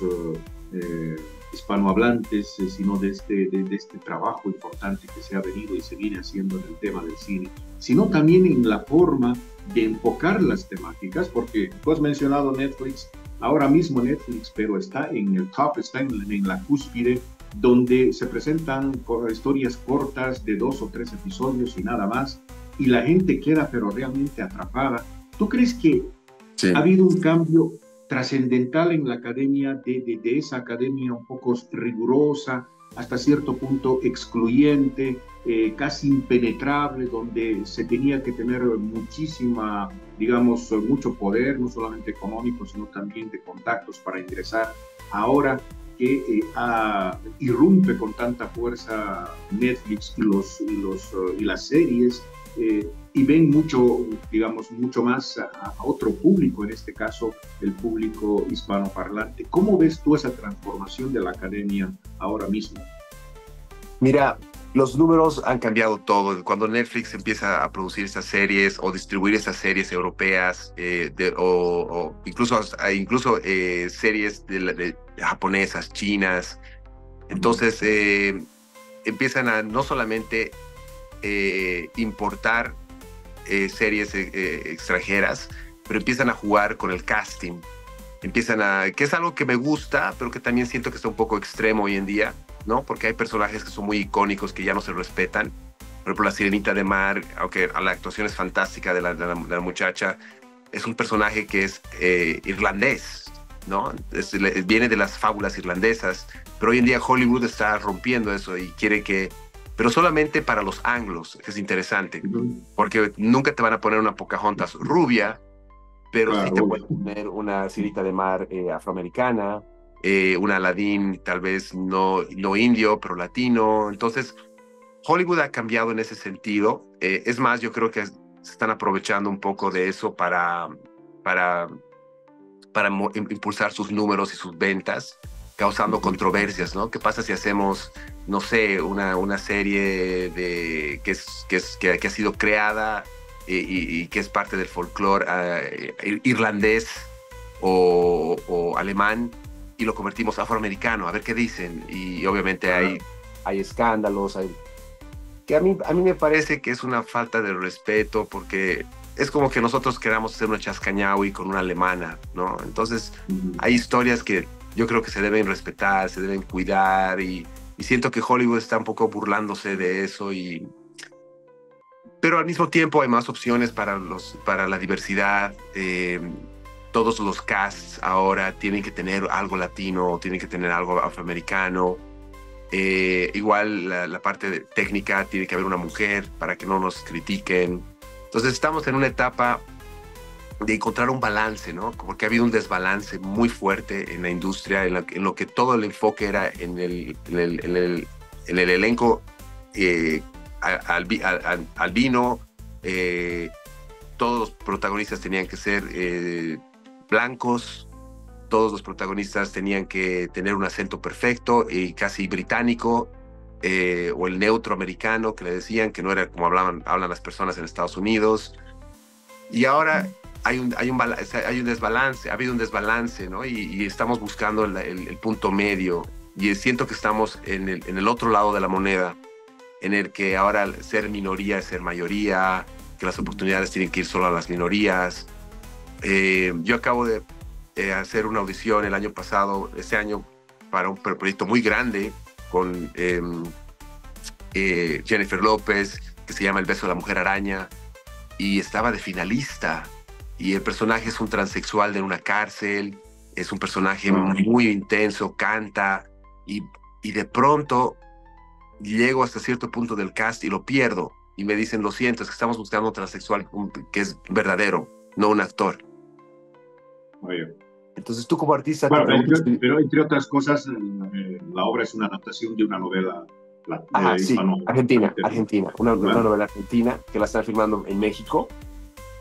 hispanohablantes, sino de este trabajo importante que se ha venido y se viene haciendo en el tema del cine, sino también en la forma de enfocar las temáticas, porque tú has mencionado Netflix, ahora mismo Netflix, pero está en el top, está en la cúspide, donde se presentan historias cortas de 2 o 3 episodios y nada más, y la gente queda pero realmente atrapada. ¿Tú crees que Sí. ha habido un cambio trascendental en la academia, de esa academia un poco rigurosa, hasta cierto punto excluyente, casi impenetrable, donde se tenía que tener muchísima, digamos, mucho poder, no solamente económico, sino también de contactos para ingresar? Ahora que irrumpe con tanta fuerza Netflix y las series, y ven mucho, digamos, mucho más a otro público, en este caso el público hispanoparlante. ¿Cómo ves tú esa transformación de la academia ahora mismo? Mira, los números han cambiado todo. Cuando Netflix empieza a producir estas series o distribuir estas series europeas o incluso series de japonesas, chinas, entonces empiezan a no solamente importar series extranjeras, pero empiezan a jugar con el casting. Que es algo que me gusta, pero que también siento que está un poco extremo hoy en día, ¿no? Porque hay personajes que son muy icónicos que ya no se respetan. Por ejemplo, la Sirenita de Mar, aunque la actuación es fantástica de la muchacha, es un personaje que es irlandés, ¿no? Viene de las fábulas irlandesas, pero hoy en día Hollywood está rompiendo eso y quiere que, pero solamente para los anglos, que es interesante, porque nunca te van a poner una Pocahontas rubia, pero sí te Claro. pueden poner una Sirenita de Mar afroamericana, una Aladdin tal vez no indio, pero latino. Entonces, Hollywood ha cambiado en ese sentido. Es más, yo creo que se están aprovechando un poco de eso para, para impulsar sus números y sus ventas, causando controversias, ¿no? ¿Qué pasa si hacemos, no sé, una serie que ha sido creada y que es parte del folclore irlandés o alemán y lo convertimos afroamericano? A ver qué dicen. Y obviamente hay escándalos, que a mí me parece que es una falta de respeto, porque es como que nosotros queramos hacer una chascañaui con una alemana, ¿no? Entonces hay historias que yo creo que se deben respetar, se deben cuidar, y siento que Hollywood está un poco burlándose de eso, pero al mismo tiempo hay más opciones para la diversidad. todos los casts ahora tienen que tener algo latino, tienen que tener algo afroamericano. Igual la parte técnica, tiene que haber una mujer para que no nos critiquen. Entonces estamos en una etapa de encontrar un balance, ¿no? Porque ha habido un desbalance muy fuerte en la industria, en lo que todo el enfoque era en el elenco albino. Todos los protagonistas tenían que ser blancos, todos los protagonistas tenían que tener un acento perfecto y casi británico, o el neutro americano, que le decían, que no era como hablan las personas en Estados Unidos. Y ahora hay un desbalance, ha habido un desbalance, ¿no? Y estamos buscando el punto medio. Y siento que estamos en el otro lado de la moneda, en el que ahora ser minoría es ser mayoría, que las oportunidades tienen que ir solo a las minorías. Yo acabo de hacer una audición el año pasado, este año, para un proyecto muy grande con Jennifer López, que se llama El beso de la mujer araña, y estaba de finalista. Y el personaje es un transexual de una cárcel, es un personaje muy intenso, canta, y de pronto llego hasta cierto punto del cast y lo pierdo. Y me dicen, lo siento, es que estamos buscando un transexual que es verdadero, no un actor. Oye. Entonces tú como artista... Bueno, pero entre otras cosas, la obra es una adaptación de una novela sí, Argentina. Una novela argentina que la están filmando en México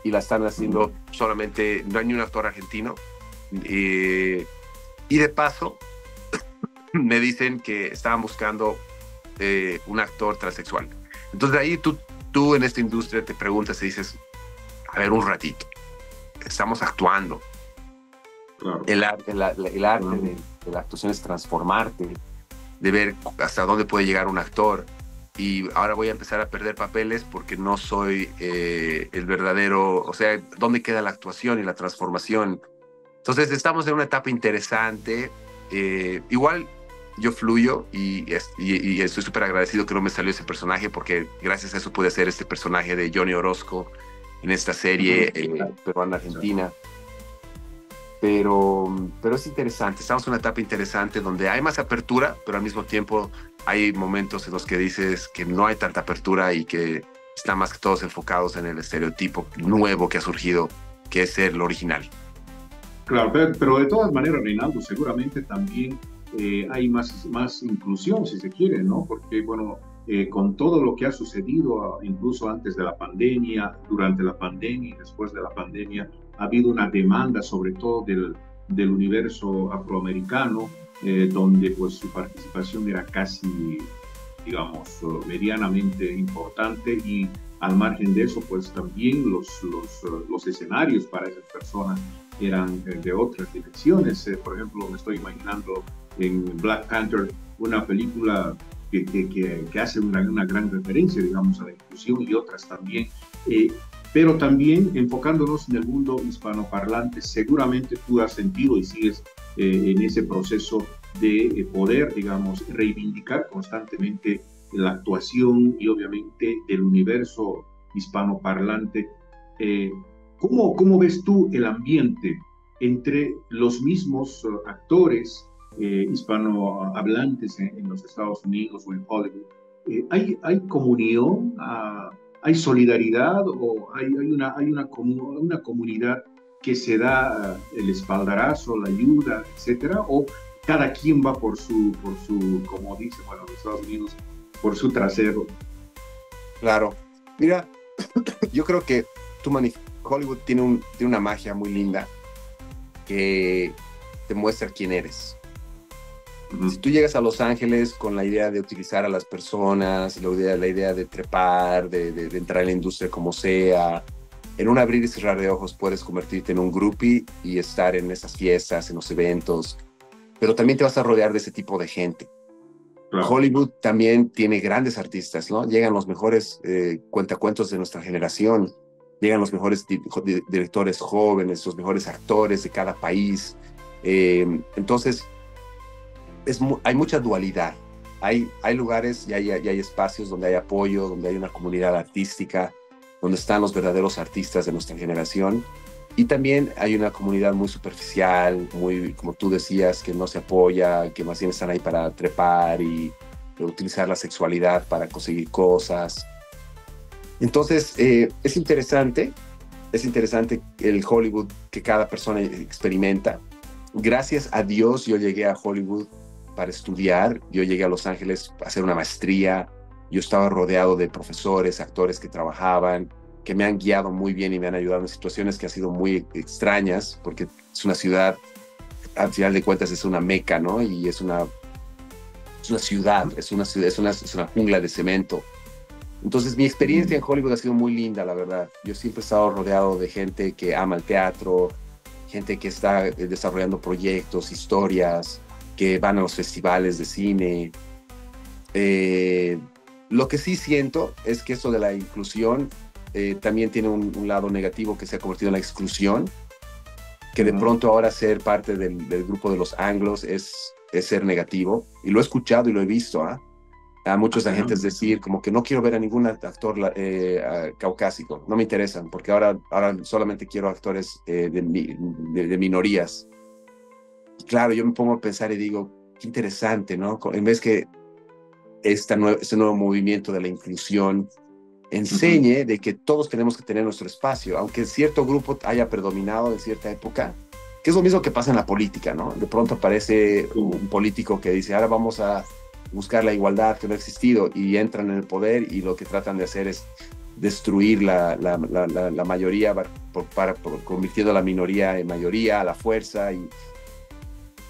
y la están haciendo solamente, no hay ni un actor argentino. Y de paso, me dicen que estaban buscando un actor transexual. Entonces de ahí tú en esta industria te preguntas y dices, a ver, un ratito, estamos actuando. Claro. El arte de la actuación es transformarte, de ver hasta dónde puede llegar un actor. Y ahora voy a empezar a perder papeles porque no soy el verdadero, o sea, ¿dónde queda la actuación y la transformación? Entonces estamos en una etapa interesante. Igual yo fluyo y estoy súper agradecido que no me salió ese personaje, porque gracias a eso pude hacer este personaje de Johnny Orozco en esta serie peruana-argentina. Pero es interesante, estamos en una etapa interesante donde hay más apertura, pero al mismo tiempo hay momentos en los que dices que no hay tanta apertura y que están más que todos enfocados en el estereotipo nuevo que ha surgido, que es ser lo original. Claro, pero de todas maneras, Reinaldo, seguramente también hay más inclusión, si se quiere, ¿no? Porque, bueno, con todo lo que ha sucedido, incluso antes de la pandemia, durante la pandemia y después de la pandemia, ha habido una demanda, sobre todo del universo afroamericano, donde pues su participación era casi, digamos, medianamente importante, y al margen de eso, pues también los escenarios para esas personas eran de otras direcciones. Por ejemplo, me estoy imaginando en Black Panther, una película que hace una gran referencia, digamos, a la inclusión, y otras también. Pero también enfocándonos en el mundo hispanoparlante, seguramente tú has sentido y sigues en ese proceso de poder, digamos, reivindicar constantemente la actuación y obviamente del universo hispanoparlante. ¿Cómo ves tú el ambiente entre los mismos actores hispanohablantes en los Estados Unidos o en Hollywood? ¿Hay comunión? ¿Hay solidaridad, o hay una comunidad que se da el espaldarazo, la ayuda, etcétera? ¿O cada quien va por su como dice, bueno, los Estados Unidos, por su trasero? Claro. Mira, yo creo que Hollywood tiene una magia muy linda que te muestra quién eres. Si tú llegas a Los Ángeles con la idea de utilizar a las personas, la idea de trepar, de entrar en la industria como sea, en un abrir y cerrar de ojos puedes convertirte en un groupie y estar en esas fiestas, en los eventos, pero también te vas a rodear de ese tipo de gente. Claro. Hollywood también tiene grandes artistas, ¿no? Llegan los mejores cuentacuentos de nuestra generación, llegan los mejores directores jóvenes, los mejores actores de cada país. Entonces, hay mucha dualidad. Hay lugares y hay espacios donde hay apoyo, donde hay una comunidad artística, donde están los verdaderos artistas de nuestra generación. Y también hay una comunidad muy superficial, muy, como tú decías, que no se apoya, que más bien están ahí para trepar y utilizar la sexualidad para conseguir cosas. Entonces, es interesante el Hollywood que cada persona experimenta. Gracias a Dios yo llegué a Hollywood para estudiar, yo llegué a Los Ángeles a hacer una maestría, yo estaba rodeado de profesores, actores que trabajaban, que me han guiado muy bien y me han ayudado en situaciones que han sido muy extrañas, porque es una ciudad, al final de cuentas es una meca, ¿no? Y es una ciudad, es una jungla de cemento. Entonces mi experiencia en Hollywood ha sido muy linda, la verdad. Yo siempre he estado rodeado de gente que ama el teatro, gente que está desarrollando proyectos, historias, que van a los festivales de cine. Eh, lo que sí siento es que eso de la inclusión también tiene un lado negativo que se ha convertido en la exclusión, que de pronto ahora ser parte del grupo de los anglos es ser negativo. Y lo he escuchado y lo he visto, ¿ah? A muchos agentes decir como que no quiero ver a ningún actor caucásico, no me interesan, porque ahora solamente quiero actores de minorías. Y claro, yo me pongo a pensar y digo, qué interesante, ¿no? En vez que este nuevo movimiento de la inclusión enseñe de que todos tenemos que tener nuestro espacio, aunque cierto grupo haya predominado en cierta época, que es lo mismo que pasa en la política, ¿no? De pronto aparece un político que dice, ahora vamos a buscar la igualdad que no ha existido, y entran en el poder y lo que tratan de hacer es destruir la mayoría convirtiendo a la minoría en mayoría a la fuerza. Y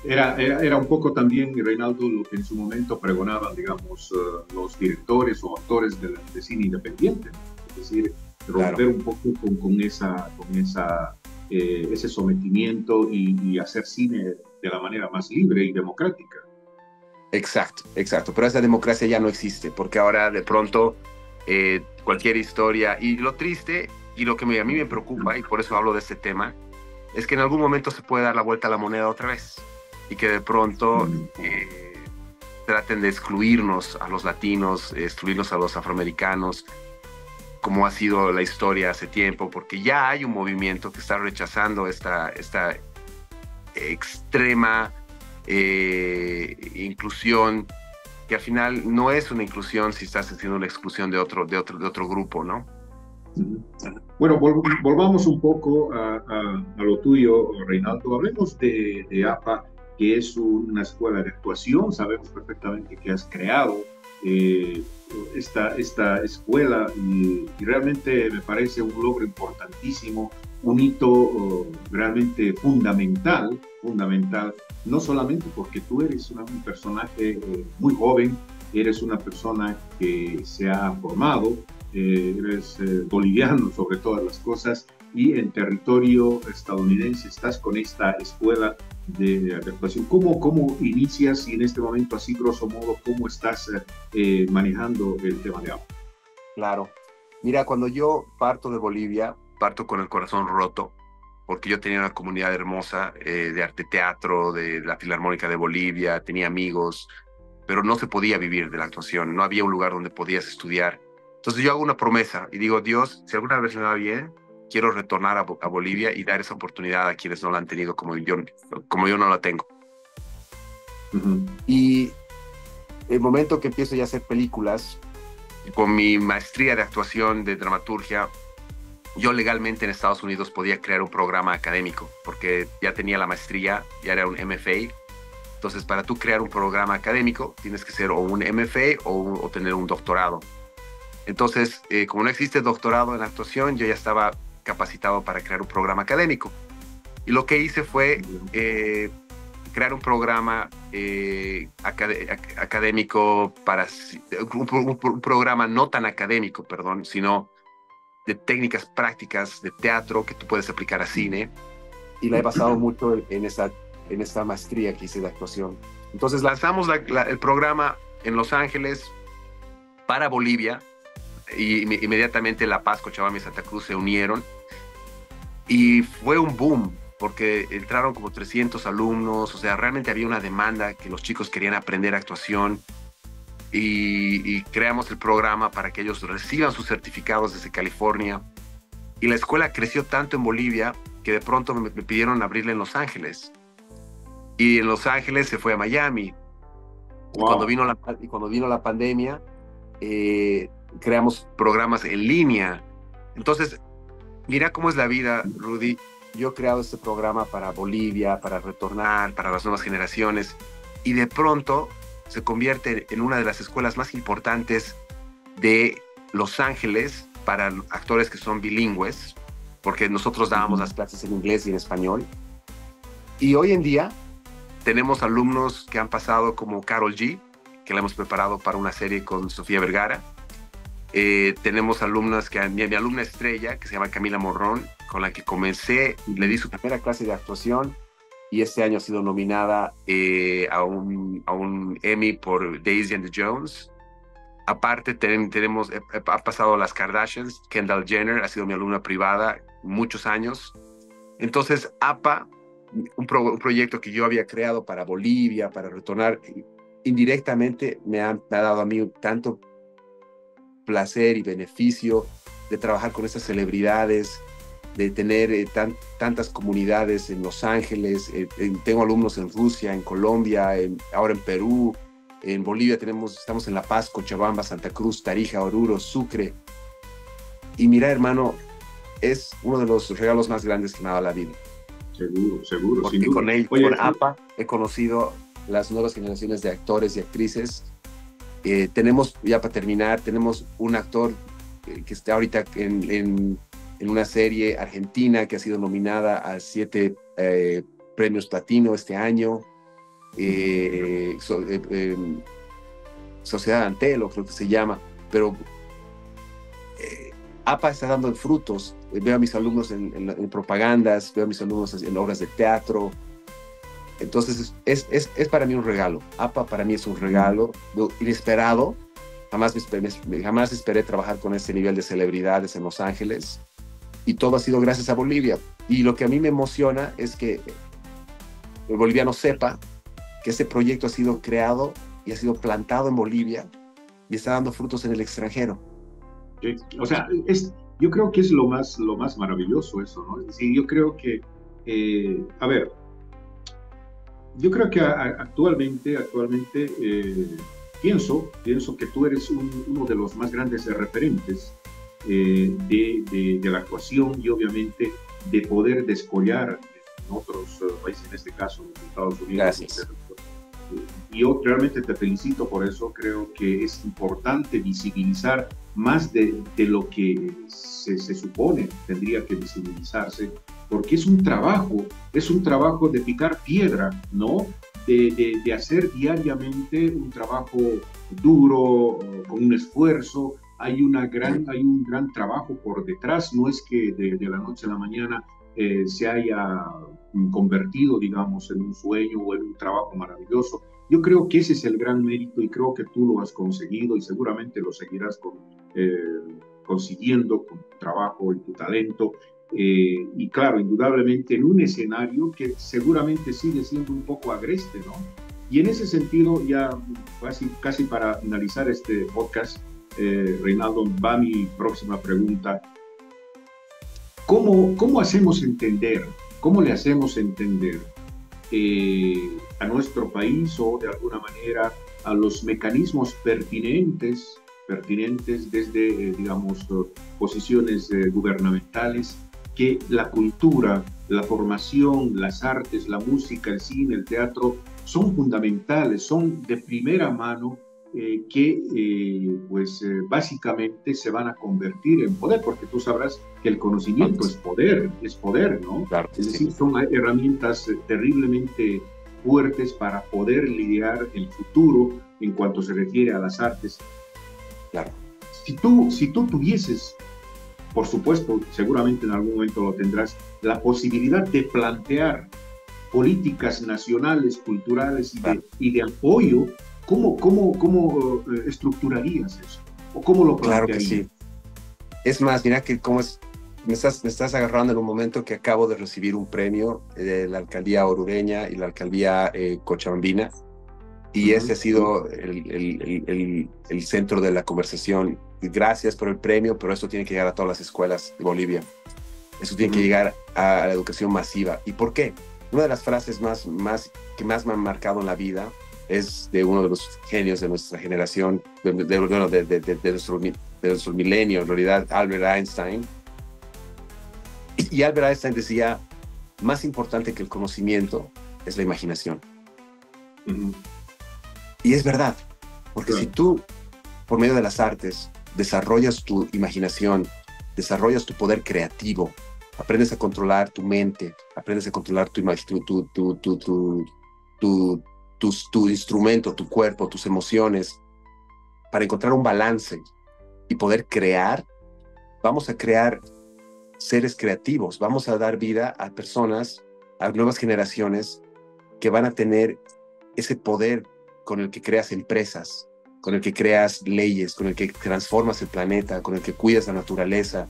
era un poco también, Reinaldo, lo que en su momento pregonaban, digamos, los directores o actores de cine independiente, es decir, romper claro. Un poco con ese sometimiento y hacer cine de la manera más libre y democrática. Exacto, exacto, pero esa democracia ya no existe, porque ahora de pronto cualquier historia, y lo triste, y lo que a mí me preocupa, y por eso hablo de este tema, es que en algún momento se puede dar la vuelta a la moneda otra vez, y que de pronto traten de excluirnos a los latinos, excluirnos a los afroamericanos, como ha sido la historia hace tiempo, porque ya hay un movimiento que está rechazando esta extrema inclusión, que al final no es una inclusión si estás haciendo la exclusión de otro grupo, ¿no? Bueno, volvamos un poco a lo tuyo, Reinaldo. Hablemos de APA, que es una escuela de actuación. Sabemos perfectamente que has creado esta escuela y realmente me parece un logro importantísimo, un hito realmente fundamental, no solamente porque tú eres un personaje muy joven, eres una persona que se ha formado, eres boliviano sobre todas las cosas, y en territorio estadounidense estás con esta escuela de actuación. ¿Cómo inicias y en este momento, así grosso modo, cómo estás manejando el tema de agua? Claro. Mira, cuando yo parto de Bolivia, parto con el corazón roto, porque yo tenía una comunidad hermosa de arte teatro, de la Filarmónica de Bolivia, tenía amigos, pero no se podía vivir de la actuación, no había un lugar donde podías estudiar. Entonces yo hago una promesa y digo, Dios, si alguna vez me va bien, quiero retornar a Bolivia y dar esa oportunidad a quienes no la han tenido como yo no la tengo. Y el momento que empiezo ya a hacer películas, con mi maestría de actuación, de dramaturgia, yo legalmente en Estados Unidos podía crear un programa académico, porque ya tenía la maestría, ya era un MFA. Entonces, para tú crear un programa académico, tienes que ser o un MFA o tener un doctorado. Entonces, como no existe doctorado en actuación, yo ya estaba capacitado para crear un programa académico. Y lo que hice fue crear un programa académico un programa no tan académico, perdón, sino de técnicas prácticas de teatro que tú puedes aplicar a cine. Y la he basado mucho en esta maestría que hice de actuación. Entonces lanzamos el programa en Los Ángeles para Bolivia, y inmediatamente La Paz, Cochabamba y Santa Cruz se unieron, y fue un boom, porque entraron como 300 alumnos, o sea, realmente había una demanda, que los chicos querían aprender actuación, y creamos el programa para que ellos reciban sus certificados desde California. Y la escuela creció tanto en Bolivia que de pronto me pidieron abrirle en Los Ángeles. Y en Los Ángeles se fue a Miami. Wow. Y cuando vino la pandemia, creamos programas en línea. Entonces, mira cómo es la vida, Rudy. Yo he creado este programa para Bolivia, para retornar, para las nuevas generaciones, y de pronto se convierte en una de las escuelas más importantes de Los Ángeles para actores que son bilingües, porque nosotros dábamos las clases en inglés y en español. Y hoy en día tenemos alumnos que han pasado como Karol G, que la hemos preparado para una serie con Sofía Vergara. Tenemos alumnas mi alumna estrella, que se llama Camila Morrón, con la que comencé, le di su primera clase de actuación, y este año ha sido nominada a un Emmy por Daisy and the Jones. Aparte, ha pasado las Kardashians. Kendall Jenner ha sido mi alumna privada muchos años. Entonces, APA, un proyecto que yo había creado para Bolivia, para retornar, indirectamente me ha dado a mí tanto placer y beneficio de trabajar con estas celebridades, de tener tantas comunidades en Los Ángeles. Tengo alumnos en Rusia, en Colombia, ahora en Perú, en Bolivia estamos en La Paz, Cochabamba, Santa Cruz, Tarija, Oruro, Sucre. Y mira, hermano, es uno de los regalos más grandes que me ha dado la vida. Seguro. Porque con APA he conocido las nuevas generaciones de actores y actrices. Tenemos, ya para terminar, tenemos un actor que está ahorita en una serie argentina que ha sido nominada a 7 premios platino este año. Sociedad Antelo, creo que se llama. Pero APA está dando frutos. Veo a mis alumnos en propagandas, veo a mis alumnos en obras de teatro. Entonces es para mí un regalo. APA para mí es un regalo inesperado. Jamás esperé trabajar con este nivel de celebridades en Los Ángeles, y todo ha sido gracias a Bolivia. Y lo que a mí me emociona es que el boliviano sepa que este proyecto ha sido creado y ha sido plantado en Bolivia y está dando frutos en el extranjero. Sí. O sea, yo creo que es lo más maravilloso eso, ¿no? Es decir, yo creo que, a ver, yo creo que actualmente pienso que tú eres uno de los más grandes referentes de la actuación, y obviamente de poder descollar en otros países, en este caso en los Estados Unidos. Gracias. Y yo realmente te felicito por eso. Creo que es importante visibilizar más de lo que se supone tendría que visibilizarse, porque es un trabajo de picar piedra, ¿no? De hacer diariamente un trabajo duro, con un esfuerzo. Hay un gran trabajo por detrás. No es que de la noche a la mañana se haya convertido, digamos, en un sueño o en un trabajo maravilloso. Yo creo que ese es el gran mérito, y creo que tú lo has conseguido, y seguramente lo seguirás consiguiendo con tu trabajo y tu talento. Y claro, indudablemente en un escenario que seguramente sigue siendo un poco agreste, ¿no? Y en ese sentido, ya casi para finalizar este podcast, Reinaldo, va mi próxima pregunta. ¿Cómo hacemos entender, cómo le hacemos entender a nuestro país, o de alguna manera a los mecanismos pertinentes desde, digamos, posiciones gubernamentales, que la cultura, la formación, las artes, la música, el cine, el teatro son fundamentales, son de primera mano, que básicamente se van a convertir en poder, porque tú sabrás que el conocimiento es poder, ¿no? Claro, es decir, son herramientas terriblemente fuertes para poder lidiar el futuro en cuanto se refiere a las artes. Claro. Si tú tuvieses, por supuesto, seguramente en algún momento lo tendrás, la posibilidad de plantear políticas nacionales, culturales y de apoyo, ¿cómo estructurarías eso? ¿O cómo lo plantearías? Claro que sí. Es más, mira que me estás agarrando en un momento que acabo de recibir un premio de la alcaldía orureña y la alcaldía cochabambina, y ese ha sido el centro de la conversación. Gracias por el premio, pero esto tiene que llegar a todas las escuelas de Bolivia. Eso tiene que llegar a la educación masiva. ¿Y por qué? Una de las frases que más me han marcado en la vida es de uno de los genios de nuestra generación, de nuestro milenio, en realidad, Albert Einstein. Y Albert Einstein decía, más importante que el conocimiento es la imaginación. Y es verdad, porque si tú, por medio de las artes, desarrollas tu imaginación, desarrollas tu poder creativo, aprendes a controlar tu mente, aprendes a controlar tu instrumento, tu cuerpo, tus emociones, para encontrar un balance y poder crear, vamos a crear seres creativos, vamos a dar vida a personas, a nuevas generaciones que van a tener ese poder con el que creas empresas, con el que creas leyes, con el que transformas el planeta, con el que cuidas la naturaleza.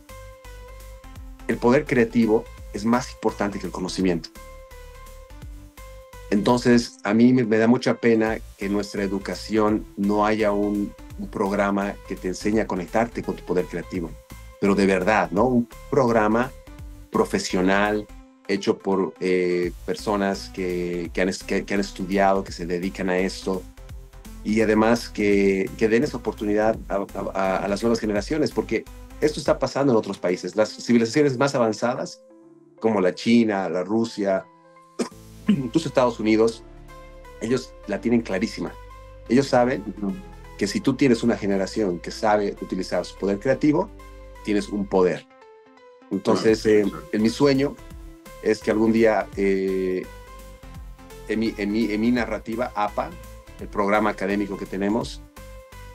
El poder creativo es más importante que el conocimiento. Entonces, a mí me da mucha pena que en nuestra educación no haya un programa que te enseñe a conectarte con tu poder creativo. Pero de verdad, ¿no? Un programa profesional hecho por personas que han estudiado, que se dedican a esto, y además que den esa oportunidad a las nuevas generaciones, porque esto está pasando en otros países. Las civilizaciones más avanzadas, como la China, la Rusia, incluso Estados Unidos, ellos la tienen clarísima. Ellos saben que si tú tienes una generación que sabe utilizar su poder creativo, tienes un poder. Entonces, en mi sueño es que algún día, en mi narrativa, APA, el programa académico que tenemos,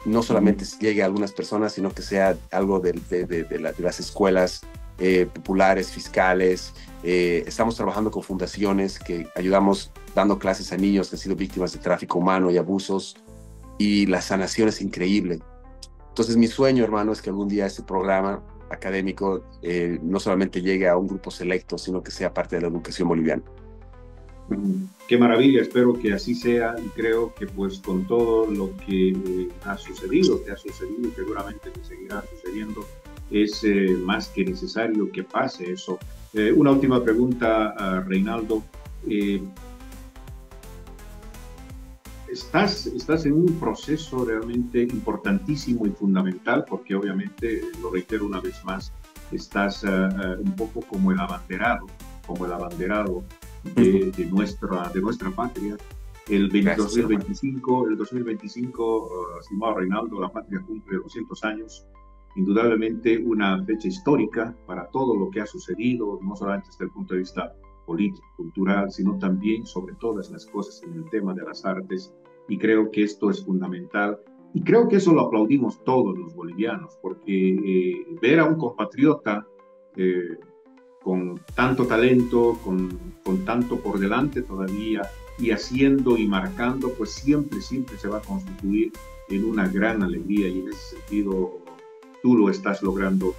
no solamente llegue a algunas personas, sino que sea algo de las escuelas populares, fiscales. Estamos trabajando con fundaciones que ayudamos dando clases a niños que han sido víctimas de tráfico humano y abusos, y la sanación es increíble. Entonces mi sueño, hermano, es que algún día este programa académico no solamente llegue a un grupo selecto, sino que sea parte de la educación boliviana. Qué maravilla, espero que así sea, y creo que pues con todo lo que ha sucedido, que ha sucedido y seguramente que seguirá sucediendo, es más que necesario que pase eso. Una última pregunta, Reinaldo. Estás en un proceso realmente importantísimo y fundamental, porque obviamente, lo reitero una vez más, estás un poco como el abanderado de nuestra patria. El 2025, estimado Reinaldo, la patria cumple 200 años, indudablemente una fecha histórica para todo lo que ha sucedido, no solamente desde el punto de vista político, cultural, sino también, sobre todas las cosas, en el tema de las artes, y creo que esto es fundamental, y creo que eso lo aplaudimos todos los bolivianos, porque ver a un compatriota con tanto talento, con tanto por delante todavía, y haciendo y marcando, pues siempre se va a constituir en una gran alegría, y en ese sentido tú lo estás logrando.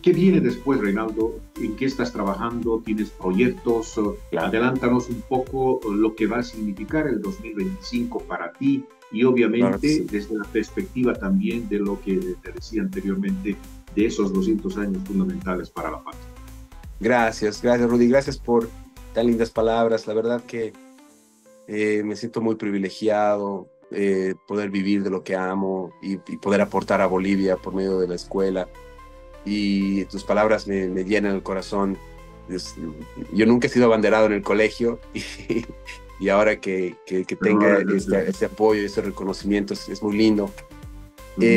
¿Qué viene después, Reinaldo? ¿En qué estás trabajando? ¿Tienes proyectos? Adelántanos un poco lo que va a significar el 2025 para ti, y obviamente desde la perspectiva también de lo que te decía anteriormente, de esos 200 años fundamentales para la patria. Gracias, Rudy. Gracias por tan lindas palabras. La verdad que me siento muy privilegiado poder vivir de lo que amo y poder aportar a Bolivia por medio de la escuela. Y tus palabras me llenan el corazón. Yo nunca he sido abanderado en el colegio, y ahora que tenga este apoyo y este reconocimiento es muy lindo.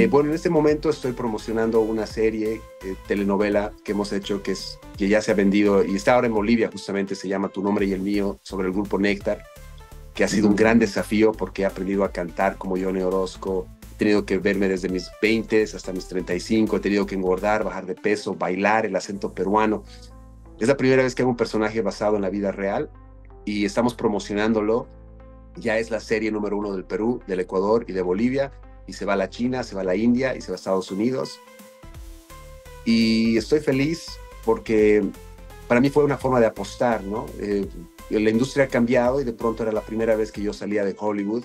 Bueno, en este momento estoy promocionando una serie, telenovela que hemos hecho, que ya se ha vendido y está ahora en Bolivia, justamente, se llama Tu nombre y el mío, sobre el grupo Néctar, que ha sido un gran desafío porque he aprendido a cantar como Johnny Orozco. He tenido que verme desde mis 20 hasta mis 35, he tenido que engordar, bajar de peso, bailar el acento peruano. Es la primera vez que hago un personaje basado en la vida real, y estamos promocionándolo. Ya es la serie número 1 del Perú, del Ecuador y de Bolivia, y se va a la China, se va a la India y se va a Estados Unidos. Y estoy feliz porque para mí fue una forma de apostar, ¿no? La industria ha cambiado, y de pronto era la primera vez que yo salía de Hollywood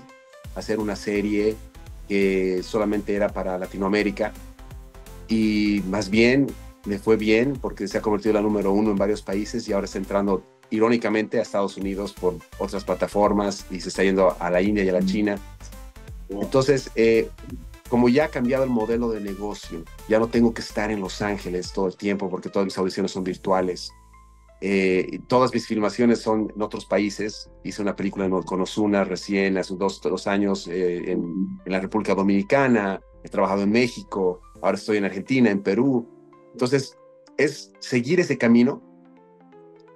a hacer una serie que solamente era para Latinoamérica, y más bien me fue bien porque se ha convertido en la número uno en varios países y ahora está entrando irónicamente a Estados Unidos por otras plataformas y se está yendo a la India y a la China. Entonces, como ya ha cambiado el modelo de negocio, ya no tengo que estar en Los Ángeles todo el tiempo porque todas mis audiciones son virtuales. Todas mis filmaciones son en otros países. Hice una película con Ozuna recién hace dos años en la República Dominicana. He trabajado en México, ahora estoy en Argentina, en Perú. Entonces, es seguir ese camino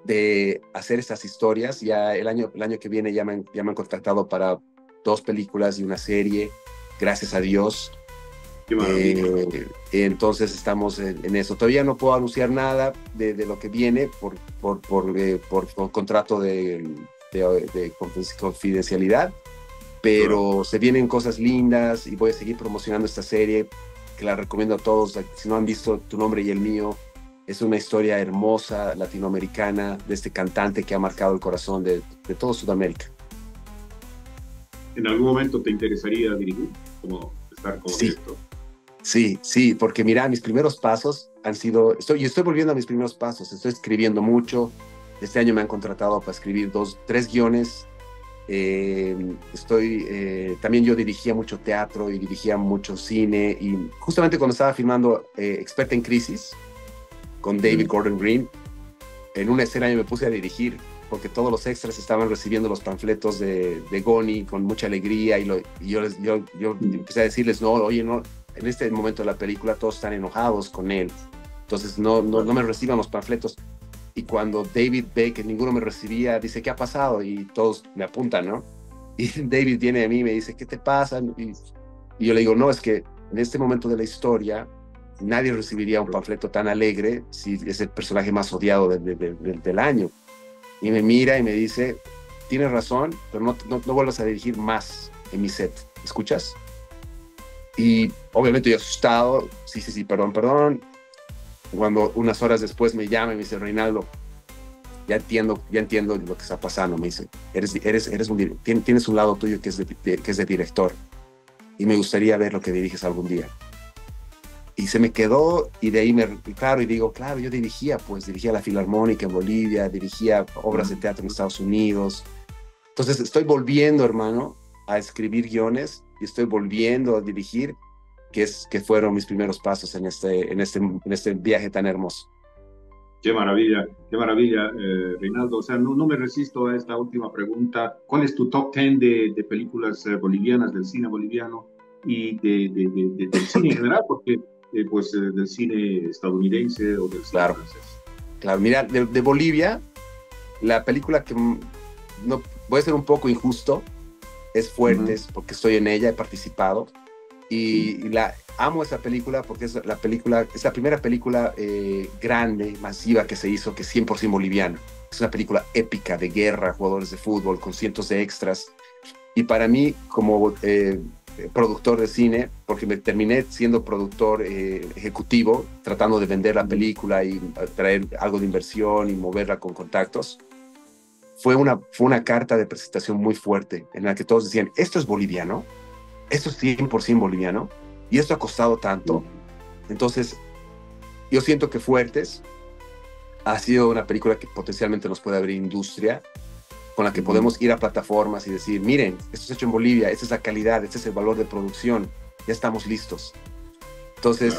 de hacer estas historias. Ya el año que viene ya me han contactado para 2 películas y una serie, gracias a Dios. Entonces estamos en eso. Todavía no puedo anunciar nada de lo que viene por contrato de confidencialidad, pero se vienen cosas lindas y voy a seguir promocionando esta serie que la recomiendo a todos. Si no han visto Tu nombre y el mío, es una historia hermosa latinoamericana de este cantante que ha marcado el corazón de todo Sudamérica. ¿En algún momento te interesaría dirigir? Estar como director. Sí, porque mira, mis primeros pasos han sido, estoy volviendo a mis primeros pasos, estoy escribiendo mucho. Este año me han contratado para escribir 3 guiones. También yo dirigía mucho teatro y dirigía mucho cine, y justamente cuando estaba filmando Experta en Crisis con David Gordon Green, en una escena yo me puse a dirigir porque todos los extras estaban recibiendo los panfletos de Goni con mucha alegría, y yo empecé a decirles, no, oye, no, en este momento de la película todos están enojados con él, entonces no me reciban los panfletos. Y cuando David ve que ninguno me recibía, dice, ¿qué ha pasado? Y todos me apuntan, ¿no? Y David viene a mí y me dice, ¿qué te pasa? Y yo le digo, no, es que en este momento de la historia nadie recibiría un panfleto tan alegre si es el personaje más odiado del año. Y me mira y me dice, tienes razón, pero no vuelvas a dirigir más en mi set. ¿Escuchas? Y obviamente yo asustado, sí, perdón. Cuando unas horas después me llama y me dice, Reinaldo, ya entiendo lo que está pasando. Me dice, tienes un lado tuyo que es de director, y me gustaría ver lo que diriges algún día. Y se me quedó, y de ahí claro, yo dirigía la Filarmónica en Bolivia, dirigía obras de teatro en Estados Unidos. Entonces estoy volviendo, hermano, a escribir guiones, y estoy volviendo a dirigir, que fueron mis primeros pasos en este viaje tan hermoso. Qué maravilla, Reinaldo. O sea, no me resisto a esta última pregunta. ¿Cuál es tu top 10 de películas bolivianas, del cine boliviano y del cine en general? Porque, del cine estadounidense o del cine francés. Claro, mira, de Bolivia, la película que no voy a ser un poco injusto, es Fuertes, porque estoy en ella, he participado. Y amo esa película porque es la primera película grande, masiva que se hizo, que es 100% boliviana. Es una película épica de guerra, jugadores de fútbol, con cientos de extras. Y para mí, como productor de cine, porque me terminé siendo productor ejecutivo, tratando de vender la película y traer algo de inversión y moverla con contactos, fue una carta de presentación muy fuerte en la que todos decían, esto es boliviano, esto es 100% boliviano, y esto ha costado tanto. Entonces, yo siento que Fuertes ha sido una película que potencialmente nos puede abrir industria, con la que podemos ir a plataformas y decir, miren, esto es hecho en Bolivia, esta es la calidad, este es el valor de producción, ya estamos listos. Entonces,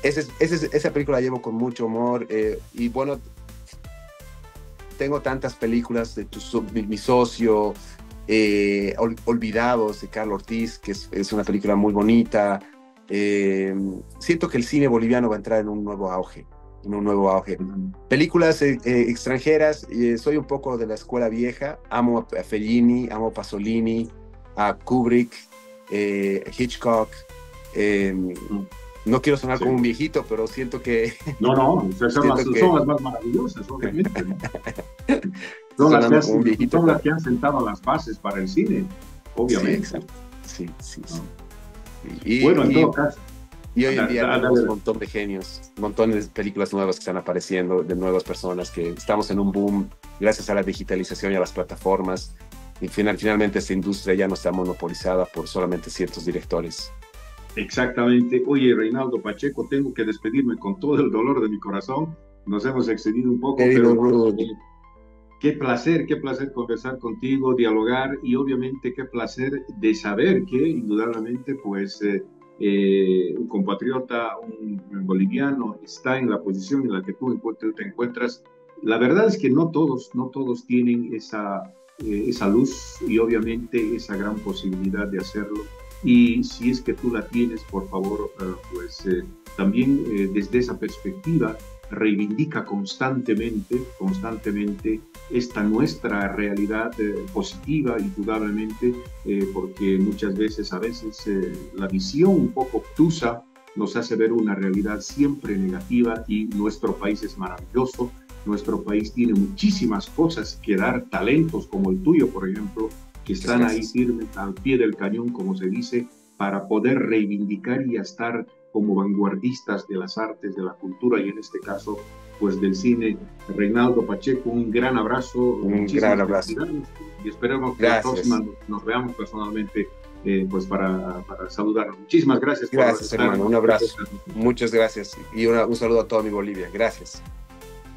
esa película la llevo con mucho humor, y bueno, tengo tantas películas de Mi socio, Olvidados, de Carlos Ortiz, que es una película muy bonita. Siento que el cine boliviano va a entrar en un nuevo auge. Películas extranjeras, soy un poco de la escuela vieja, amo a Fellini, amo a Pasolini, a Kubrick, Hitchcock. No quiero sonar como un viejito, pero siento que... No, son las más maravillosas, obviamente. Son las que han sentado las bases para el cine, obviamente. Sí, exacto. Sí. Bueno, en todo caso. Y hoy en día tenemos un montón de genios, montones de películas nuevas que están apareciendo, de nuevas personas, que estamos en un boom gracias a la digitalización y a las plataformas. Y finalmente esta industria ya no está monopolizada por solamente ciertos directores. Exactamente. Oye, Reinaldo Pacheco, tengo que despedirme con todo el dolor de mi corazón. Nos hemos excedido un poco, Querido pero Rudy. qué placer conversar contigo, dialogar y obviamente qué placer de saber que indudablemente pues un compatriota, un boliviano está en la posición en la que tú te encuentras. La verdad es que no todos tienen esa luz y obviamente esa gran posibilidad de hacerlo. Y si es que tú la tienes, por favor, también desde esa perspectiva reivindica constantemente esta nuestra realidad positiva, indudablemente, porque muchas veces, la visión un poco obtusa nos hace ver una realidad siempre negativa y nuestro país es maravilloso, nuestro país tiene muchísimas cosas que dar, talentos como el tuyo, por ejemplo, que Muchas están ahí gracias. firmes al pie del cañón, como se dice, para poder reivindicar y estar como vanguardistas de las artes, de la cultura y en este caso, pues del cine. Reinaldo Pacheco, un gran abrazo, Un gran muchísimas abrazo. felicidades y esperemos que la próxima Gracias. nos veamos personalmente pues para saludarnos. Muchísimas gracias por Gracias, estar hermano. en Un abrazo. esta. Muchas gracias. Y un saludo a toda mi Bolivia. Gracias.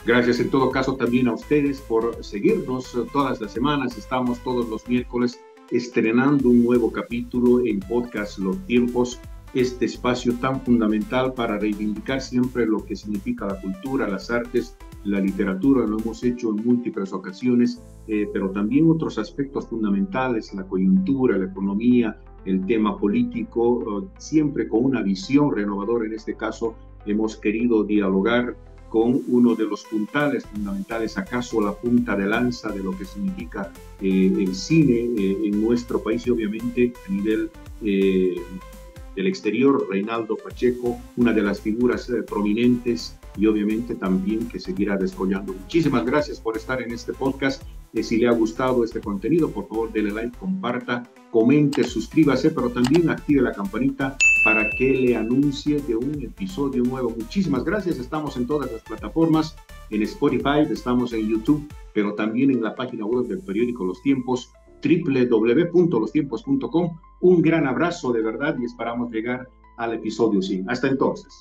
Gracias en todo caso también a ustedes por seguirnos todas las semanas. Estamos todos los miércoles estrenando un nuevo capítulo en Podcast Los Tiempos, este espacio tan fundamental para reivindicar siempre lo que significa la cultura, las artes, la literatura. Lo hemos hecho en múltiples ocasiones, pero también otros aspectos fundamentales, la coyuntura, la economía, el tema político, siempre con una visión renovadora. En este caso, hemos querido dialogar con uno de los puntales fundamentales, acaso la punta de lanza de lo que significa el cine en nuestro país y obviamente a nivel del exterior, Reinaldo Pacheco, una de las figuras prominentes y obviamente también que seguirá descollando. Muchísimas gracias por estar en este podcast. Si le ha gustado este contenido, por favor, dele like, comparta, comente, suscríbase, pero también active la campanita para que le anuncie de un episodio nuevo. Muchísimas gracias. Estamos en todas las plataformas, en Spotify, estamos en YouTube, pero también en la página web del periódico Los Tiempos, www.lostiempos.com. Un gran abrazo de verdad y esperamos llegar al episodio 100. Hasta entonces.